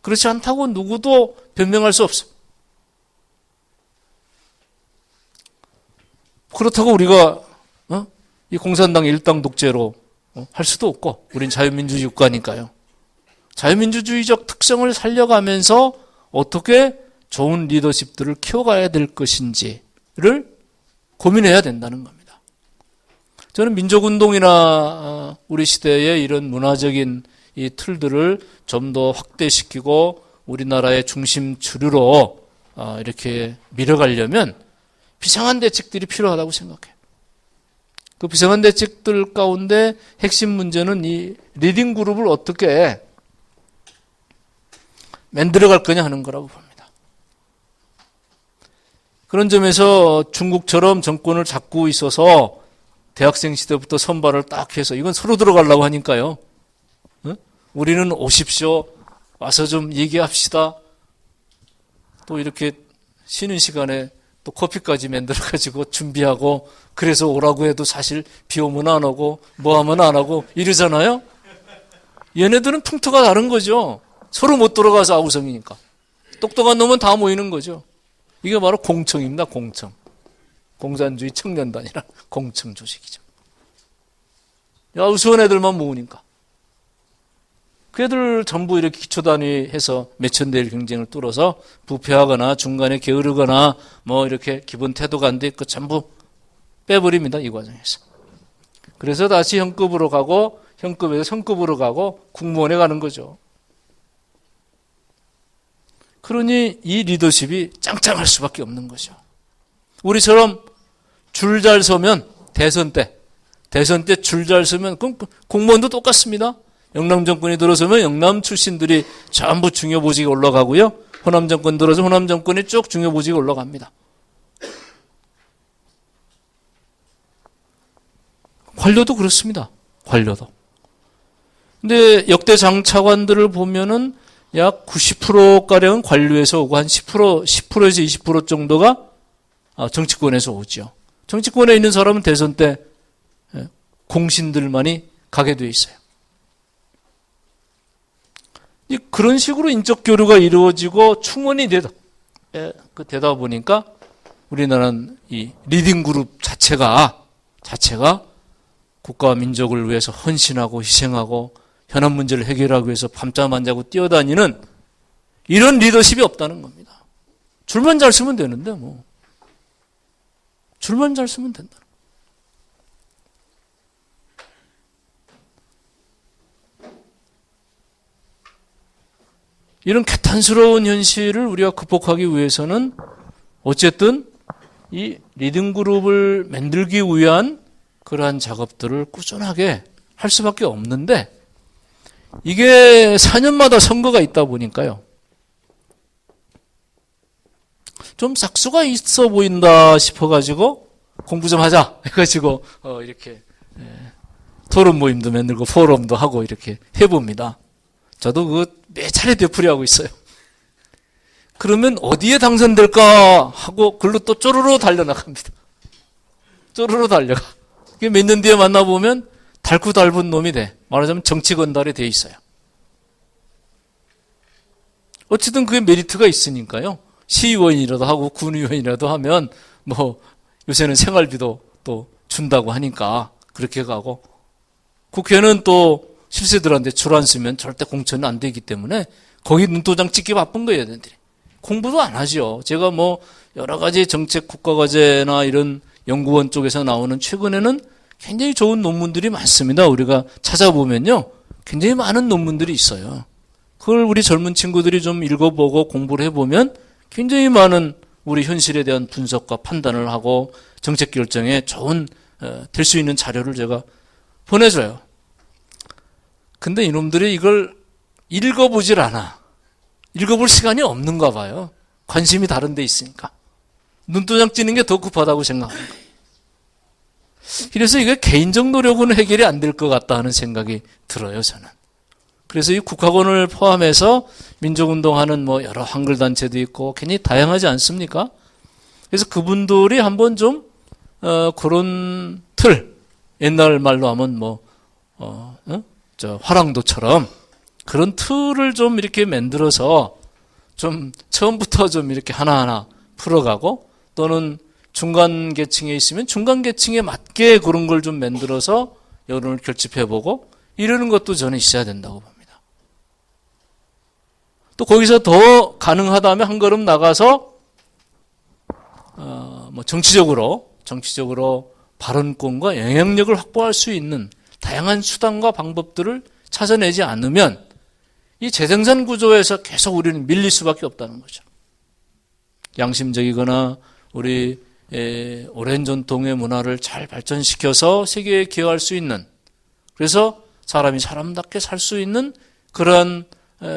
그렇지 않다고 누구도 변명할 수 없어. 그렇다고 우리가 이 공산당 일당 독재로 할 수도 없고, 우린 자유민주주의 국가니까요. 자유민주주의적 특성을 살려가면서 어떻게 좋은 리더십들을 키워가야 될 것인지를 고민해야 된다는 겁니다. 저는 민족운동이나 우리 시대의 이런 문화적인 이 틀들을 좀 더 확대시키고 우리나라의 중심 주류로 이렇게 밀어가려면 비상한 대책들이 필요하다고 생각해요. 그 비상한 대책들 가운데 핵심 문제는 이 리딩 그룹을 어떻게 만들어갈 거냐 하는 거라고 봅니다. 그런 점에서 중국처럼 정권을 잡고 있어서 대학생 시대부터 선발을 딱 해서 이건 서로 들어가려고 하니까요. 우리는 오십시오. 와서 좀 얘기합시다. 또 이렇게 쉬는 시간에 또 커피까지 만들어가지고 준비하고, 그래서 오라고 해도 사실 비 오면 안 오고 뭐 하면 안 하고 이러잖아요. 얘네들은 풍토가 다른 거죠. 서로 못 들어가서 아우성이니까. 똑똑한 놈은 다 모이는 거죠. 이게 바로 공청입니다. 공청. 공산주의 청년단이라 공청 조직이죠. 우스운 애들만 모으니까. 그 애들 전부 이렇게 기초단위해서 몇천대일 경쟁을 뚫어서 부패하거나 중간에 게으르거나 뭐 이렇게 기본 태도가 안 돼 있고 전부 빼버립니다. 이 과정에서. 그래서 다시 현급으로 가고, 현급에서 성급으로 가고 국무원에 가는 거죠. 그러니 이 리더십이 짱짱할 수밖에 없는 거죠. 우리처럼 줄 잘 서면 대선 때 줄 잘 서면 그럼 공무원도 똑같습니다. 영남 정권이 들어서면 영남 출신들이 전부 중요보직에 올라가고요. 호남 정권 들어서 호남 정권이 쭉 중요보직에 올라갑니다. 관료도 그렇습니다. 관료도. 근데 역대 장차관들을 보면은 약 90%가량은 관료에서 오고 한 10%에서 20% 정도가 정치권에서 오죠. 정치권에 있는 사람은 대선 때 공신들만이 가게 돼 있어요. 그런 식으로 인적 교류가 이루어지고 충원이 되다 보니까 우리나라는 이 리딩 그룹 자체가 국가와 민족을 위해서 헌신하고 희생하고 현안 문제를 해결하기 위해서 밤잠 안 자고 뛰어다니는 이런 리더십이 없다는 겁니다. 줄만 잘 쓰면 되는데 뭐. 줄만 잘 쓰면 된다. 이런 개탄스러운 현실을 우리가 극복하기 위해서는 어쨌든 이 리딩 그룹을 만들기 위한 그러한 작업들을 꾸준하게 할 수밖에 없는데, 이게 4년마다 선거가 있다 보니까요. 좀 싹수가 있어 보인다 싶어가지고 공부 좀 하자 해가지고 이렇게 토론 모임도 만들고 포럼도 하고 이렇게 해봅니다. 저도 그거 매 차례 되풀이하고 있어요. 그러면 어디에 당선될까 하고 글로 또 쪼르르 달려나갑니다. 쪼르르 달려가. 몇 년 뒤에 만나보면 닳고 닳은 놈이 돼. 말하자면 정치 건달이 돼 있어요. 어쨌든 그게 메리트가 있으니까요. 시의원이라도 하고 군의원이라도 하면 뭐 요새는 생활비도 또 준다고 하니까 그렇게 가고, 국회는 또 실세들한테 줄 안 쓰면 절대 공천은 안 되기 때문에 거기 눈도장 찍기 바쁜 거예요, 얘네들이. 공부도 안 하죠. 제가 뭐 여러 가지 정책 국가과제나 이런 연구원 쪽에서 나오는 최근에는 굉장히 좋은 논문들이 많습니다. 우리가 찾아보면요. 굉장히 많은 논문들이 있어요. 그걸 우리 젊은 친구들이 좀 읽어보고 공부를 해보면 굉장히 많은 우리 현실에 대한 분석과 판단을 하고 정책 결정에 좋은 될 수 있는 자료를 제가 보내줘요. 근데 이놈들이 이걸 읽어보질 않아. 읽어볼 시간이 없는가 봐요. 관심이 다른 데 있으니까. 눈도장 찌는 게 더 급하다고 생각합니다. 그래서 이게 개인적 노력은 해결이 안 될 것 같다 하는 생각이 들어요, 저는. 그래서 이 국학원을 포함해서 민족운동하는 뭐 여러 한글단체도 있고 굉장히 다양하지 않습니까? 그래서 그분들이 한번 좀 그런 틀, 옛날 말로 하면 화랑도처럼 그런 틀을 좀 이렇게 만들어서 좀 처음부터 좀 이렇게 하나하나 풀어가고, 또는 중간 계층에 있으면 중간 계층에 맞게 그런 걸 좀 만들어서 여론을 결집해보고, 이러는 것도 저는 있어야 된다고 봅니다. 또 거기서 더 가능하다면 한 걸음 나가서 정치적으로 발언권과 영향력을 확보할 수 있는 다양한 수단과 방법들을 찾아내지 않으면 이 재생산 구조에서 계속 우리는 밀릴 수밖에 없다는 거죠. 양심적이거나 우리 오랜 전통의 문화를 잘 발전시켜서 세계에 기여할 수 있는, 그래서 사람이 사람답게 살 수 있는 그런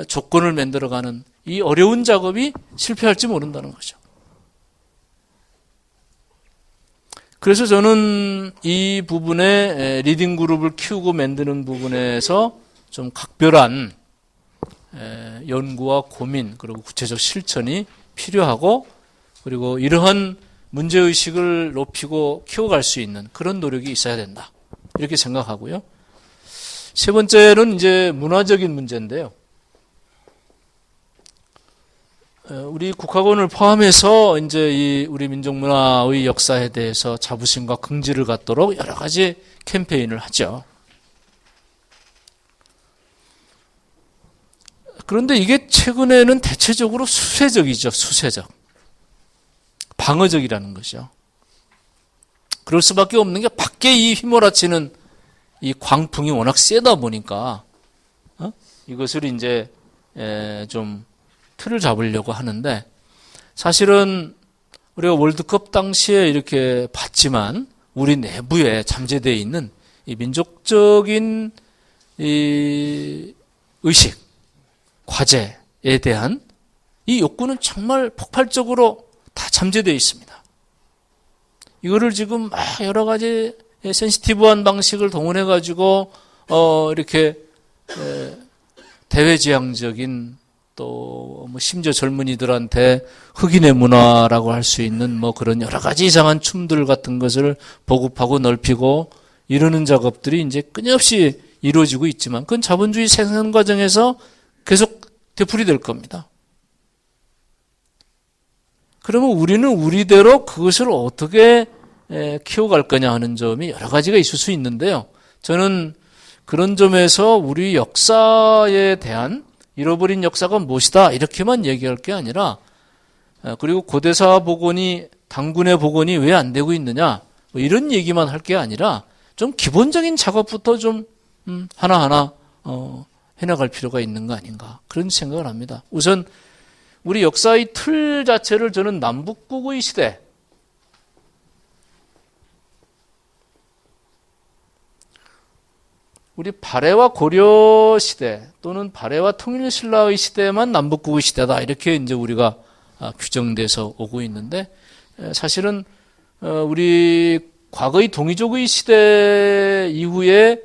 조건을 만들어가는 이 어려운 작업이 실패할지 모른다는 거죠. 그래서 저는 이 부분에 리딩 그룹을 키우고 만드는 부분에서 좀 각별한 연구와 고민, 그리고 구체적 실천이 필요하고, 그리고 이러한 문제의식을 높이고 키워갈 수 있는 그런 노력이 있어야 된다, 이렇게 생각하고요. 세 번째는 이제 문화적인 문제인데요. 우리 국학원을 포함해서 이제 이 우리 민족문화의 역사에 대해서 자부심과 긍지를 갖도록 여러 가지 캠페인을 하죠. 그런데 이게 최근에는 대체적으로 수세적이죠. 수세적. 방어적이라는 것이죠. 그럴 수밖에 없는 게 밖에 이 휘몰아치는 이 광풍이 워낙 세다 보니까 이것을 이제 좀 틀을 잡으려고 하는데, 사실은 우리가 월드컵 당시에 이렇게 봤지만 우리 내부에 잠재되어 있는 이 민족적인 이 의식, 과제에 대한 이 욕구는 정말 폭발적으로 다 잠재되어 있습니다. 이거를 지금 막 여러 가지 센시티브한 방식을 동원해 가지고 이렇게 대외지향적인, 또 뭐 심지어 젊은이들한테 흑인의 문화라고 할 수 있는 뭐 그런 여러 가지 이상한 춤들 같은 것을 보급하고 넓히고 이러는 작업들이 이제 끊임없이 이루어지고 있지만, 그건 자본주의 생산 과정에서 계속 되풀이될 겁니다. 그러면 우리는 우리대로 그것을 어떻게 키워갈 거냐 하는 점이 여러 가지가 있을 수 있는데요. 저는 그런 점에서 우리 역사에 대한 잃어버린 역사가 무엇이다 이렇게만 얘기할 게 아니라, 그리고 고대사 복원이, 당군의 복원이 왜 안 되고 있느냐 뭐 이런 얘기만 할 게 아니라 좀 기본적인 작업부터 좀 하나하나 해나갈 필요가 있는 거 아닌가, 그런 생각을 합니다. 우선 우리 역사의 틀 자체를 저는 남북국의 시대, 우리 발해와 고려 시대 또는 발해와 통일신라의 시대만 남북국의 시대다, 이렇게 이제 우리가 규정돼서 오고 있는데, 사실은 우리 과거의 동이족의 시대 이후에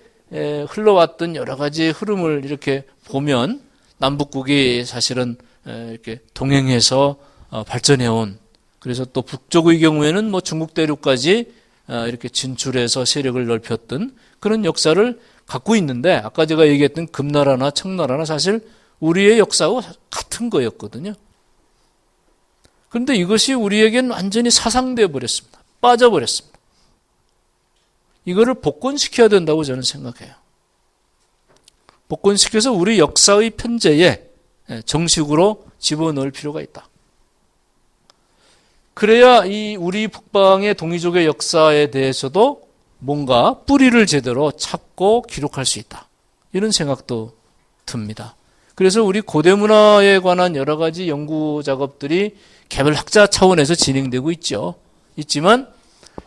흘러왔던 여러 가지 흐름을 이렇게 보면 남북국이 사실은 이렇게 동행해서 발전해온, 그래서 또 북쪽의 경우에는 뭐 중국 대륙까지 이렇게 진출해서 세력을 넓혔던 그런 역사를 갖고 있는데, 아까 제가 얘기했던 금나라나 청나라나 사실 우리의 역사와 같은 거였거든요. 그런데 이것이 우리에겐 완전히 사상되어 버렸습니다. 빠져버렸습니다. 이거를 복권시켜야 된다고 저는 생각해요. 복권시켜서 우리 역사의 편제에 정식으로 집어넣을 필요가 있다. 그래야 이 우리 북방의 동이족의 역사에 대해서도 뭔가 뿌리를 제대로 찾고 기록할 수 있다, 이런 생각도 듭니다. 그래서 우리 고대 문화에 관한 여러 가지 연구 작업들이 개별 학자 차원에서 진행되고 있지만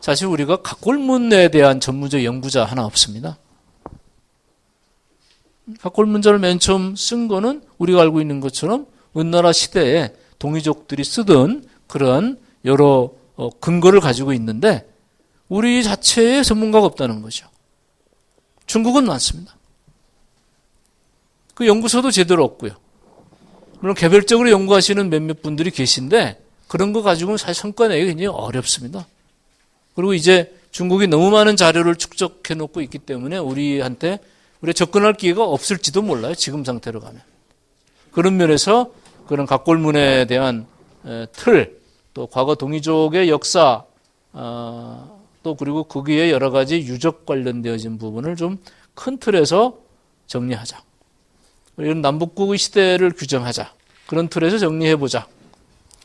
사실 우리가 각골문에 대한 전문적 연구자 하나 없습니다. 각골문자를 맨 처음 쓴 거는 우리가 알고 있는 것처럼 은나라 시대에 동이족들이 쓰던 그런 여러 근거를 가지고 있는데, 우리 자체에 전문가가 없다는 거죠. 중국은 많습니다. 그 연구소도 제대로 없고요. 물론 개별적으로 연구하시는 몇몇 분들이 계신데 그런 거 가지고는 사실 성과 내기 굉장히 어렵습니다. 그리고 이제 중국이 너무 많은 자료를 축적해 놓고 있기 때문에 우리한테 우리가 접근할 기회가 없을지도 몰라요. 지금 상태로 가면. 그런 면에서 그런 각골문에 대한 틀, 또 과거 동이족의 역사, 또 그리고 거기에 여러 가지 유적 관련되어진 부분을 좀 큰 틀에서 정리하자. 이런 남북국의 시대를 규정하자. 그런 틀에서 정리해보자.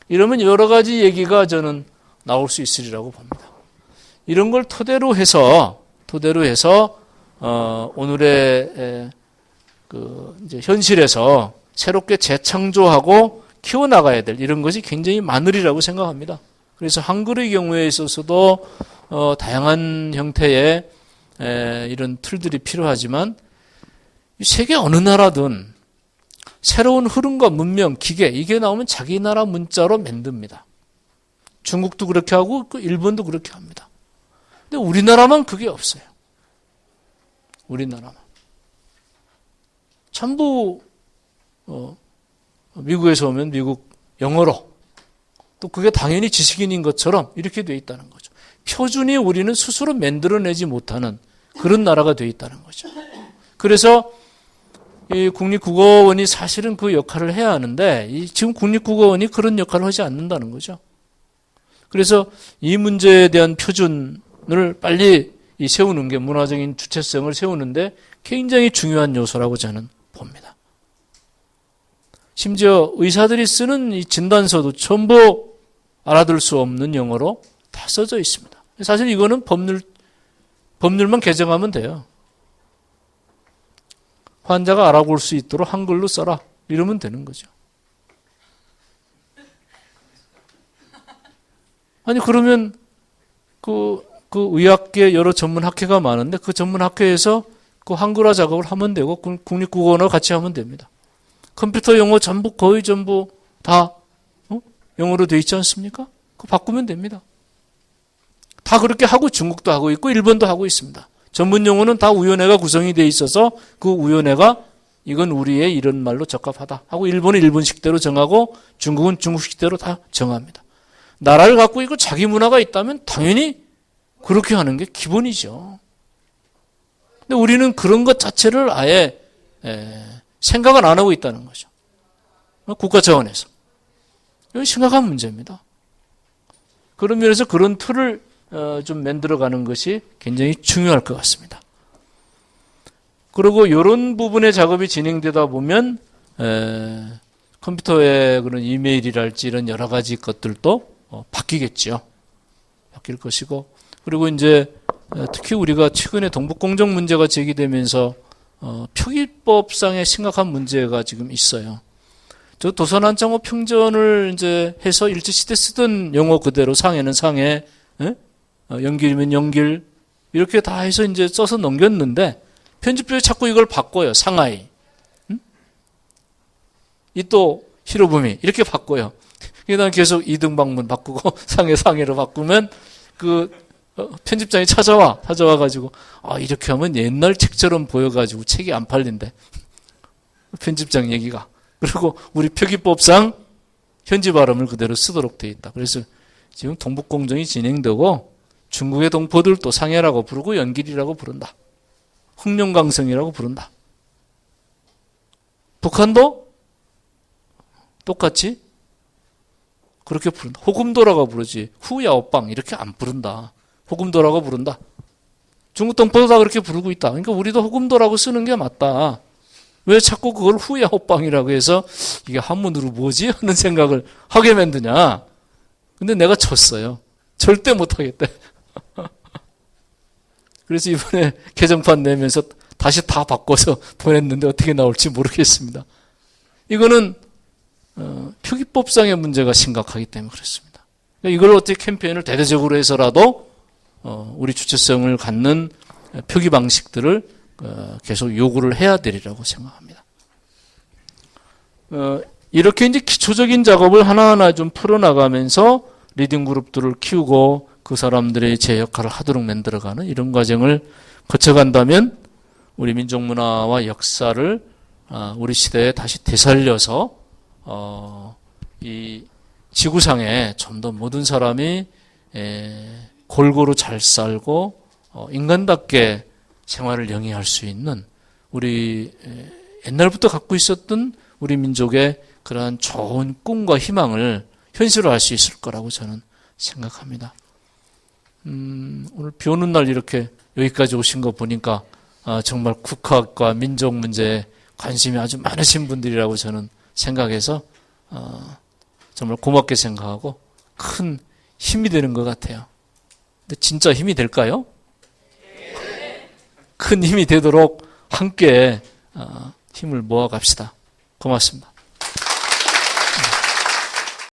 이러면 여러 가지 얘기가 저는 나올 수 있으리라고 봅니다. 이런 걸 토대로 해서 오늘의 이제 현실에서 새롭게 재창조하고 키워나가야 될 이런 것이 굉장히 많으리라고 생각합니다. 그래서 한글의 경우에 있어서도 다양한 형태의 이런 틀들이 필요하지만 세계 어느 나라든 새로운 흐름과 문명, 기계 이게 나오면 자기 나라 문자로 만듭니다. 중국도 그렇게 하고 일본도 그렇게 합니다. 근데 우리나라만 그게 없어요. 우리나라만. 전부 미국에서 오면 미국 영어로 또 그게 당연히 지식인인 것처럼 이렇게 돼 있다는 거죠. 표준이 우리는 스스로 만들어내지 못하는 그런 나라가 돼 있다는 거죠. 그래서 이 국립국어원이 사실은 그 역할을 해야 하는데 지금 국립국어원이 그런 역할을 하지 않는다는 거죠. 그래서 이 문제에 대한 표준을 빨리 세우는 게 문화적인 주체성을 세우는데 굉장히 중요한 요소라고 저는 봅니다. 심지어 의사들이 쓰는 이 진단서도 전부 알아들 수 없는 영어로 다 써져 있습니다. 사실 이거는 법률만 개정하면 돼요. 환자가 알아볼 수 있도록 한글로 써라. 이러면 되는 거죠. 아니 그러면 그 의학계 여러 전문 학회가 많은데 그 전문 학회에서 그 한글화 작업을 하면 되고 국립국어원하고 같이 하면 됩니다. 컴퓨터 용어 거의 전부 다 영어로 돼 있지 않습니까? 그거 바꾸면 됩니다. 다 그렇게 하고 중국도 하고 있고 일본도 하고 있습니다. 전문 용어는 다 위원회가 구성이 돼 있어서 그 위원회가 이건 우리의 이런 말로 적합하다 하고 일본은 일본식대로 정하고 중국은 중국식대로 다 정합니다. 나라를 갖고 있고 자기 문화가 있다면 당연히 그렇게 하는 게 기본이죠. 근데 우리는 그런 것 자체를 아예 생각을 안 하고 있다는 거죠. 국가 차원에서. 이건 심각한 문제입니다. 그런 면에서 그런 틀을 좀 만들어가는 것이 굉장히 중요할 것 같습니다. 그리고 이런 부분의 작업이 진행되다 보면 컴퓨터의 그런 이메일이랄지 이런 여러 가지 것들도 바뀌겠죠. 바뀔 것이고 그리고 이제 특히 우리가 최근에 동북공정 문제가 제기되면서 표기법상의 심각한 문제가 지금 있어요. 저 도선한자어 평전을 이제 해서 일제시대 쓰던 용어 그대로 상해는 상해, 연길이면 연길 이렇게 다 해서 이제 써서 넘겼는데 편집부에 자꾸 이걸 바꿔요. 상하이, 이또 히로부미 이렇게 바꿔요. 그다음 계속 이등방문 바꾸고 상해로 바꾸면 그 편집장이 찾아와가지고 이렇게 하면 옛날 책처럼 보여가지고 책이 안 팔린대. 편집장 얘기가. 그리고 우리 표기법상 현지 발음을 그대로 쓰도록 돼 있다. 그래서 지금 동북공정이 진행되고 중국의 동포들도 상해라고 부르고 연길이라고 부른다. 흑룡강성이라고 부른다. 북한도 똑같이 그렇게 부른다. 호금도라고 부르지 후야오빵 이렇게 안 부른다. 호금도라고 부른다. 중국 동포도 다 그렇게 부르고 있다. 그러니까 우리도 호금도라고 쓰는 게 맞다. 왜 자꾸 그걸 후야오빵이라고 해서 이게 한문으로 뭐지? 하는 생각을 하게 만드냐. 근데 내가 졌어요. 절대 못하겠대. 그래서 이번에 개정판 내면서 다시 다 바꿔서 보냈는데 어떻게 나올지 모르겠습니다. 이거는 표기법상의 문제가 심각하기 때문에 그렇습니다. 이걸 어떻게 캠페인을 대대적으로 해서라도 우리 주체성을 갖는 표기 방식들을 계속 요구를 해야 되리라고 생각합니다. 이렇게 이제 기초적인 작업을 하나하나 좀 풀어나가면서 리딩 그룹들을 키우고 그 사람들의 제 역할을 하도록 만들어가는 이런 과정을 거쳐간다면 우리 민족 문화와 역사를 우리 시대에 다시 되살려서 이 지구상에 좀 더 모든 사람이 골고루 잘 살고 인간답게 생활을 영위할 수 있는 우리 옛날부터 갖고 있었던 우리 민족의 그러한 좋은 꿈과 희망을 현실화할 수 있을 거라고 저는 생각합니다. 오늘 비 오는 날 이렇게 여기까지 오신 거 보니까 정말 국학과 민족 문제에 관심이 아주 많으신 분들이라고 저는 생각해서 정말 고맙게 생각하고 큰 힘이 되는 것 같아요. 근데 진짜 힘이 될까요? 큰 힘이 되도록 함께 힘을 모아갑시다. 고맙습니다.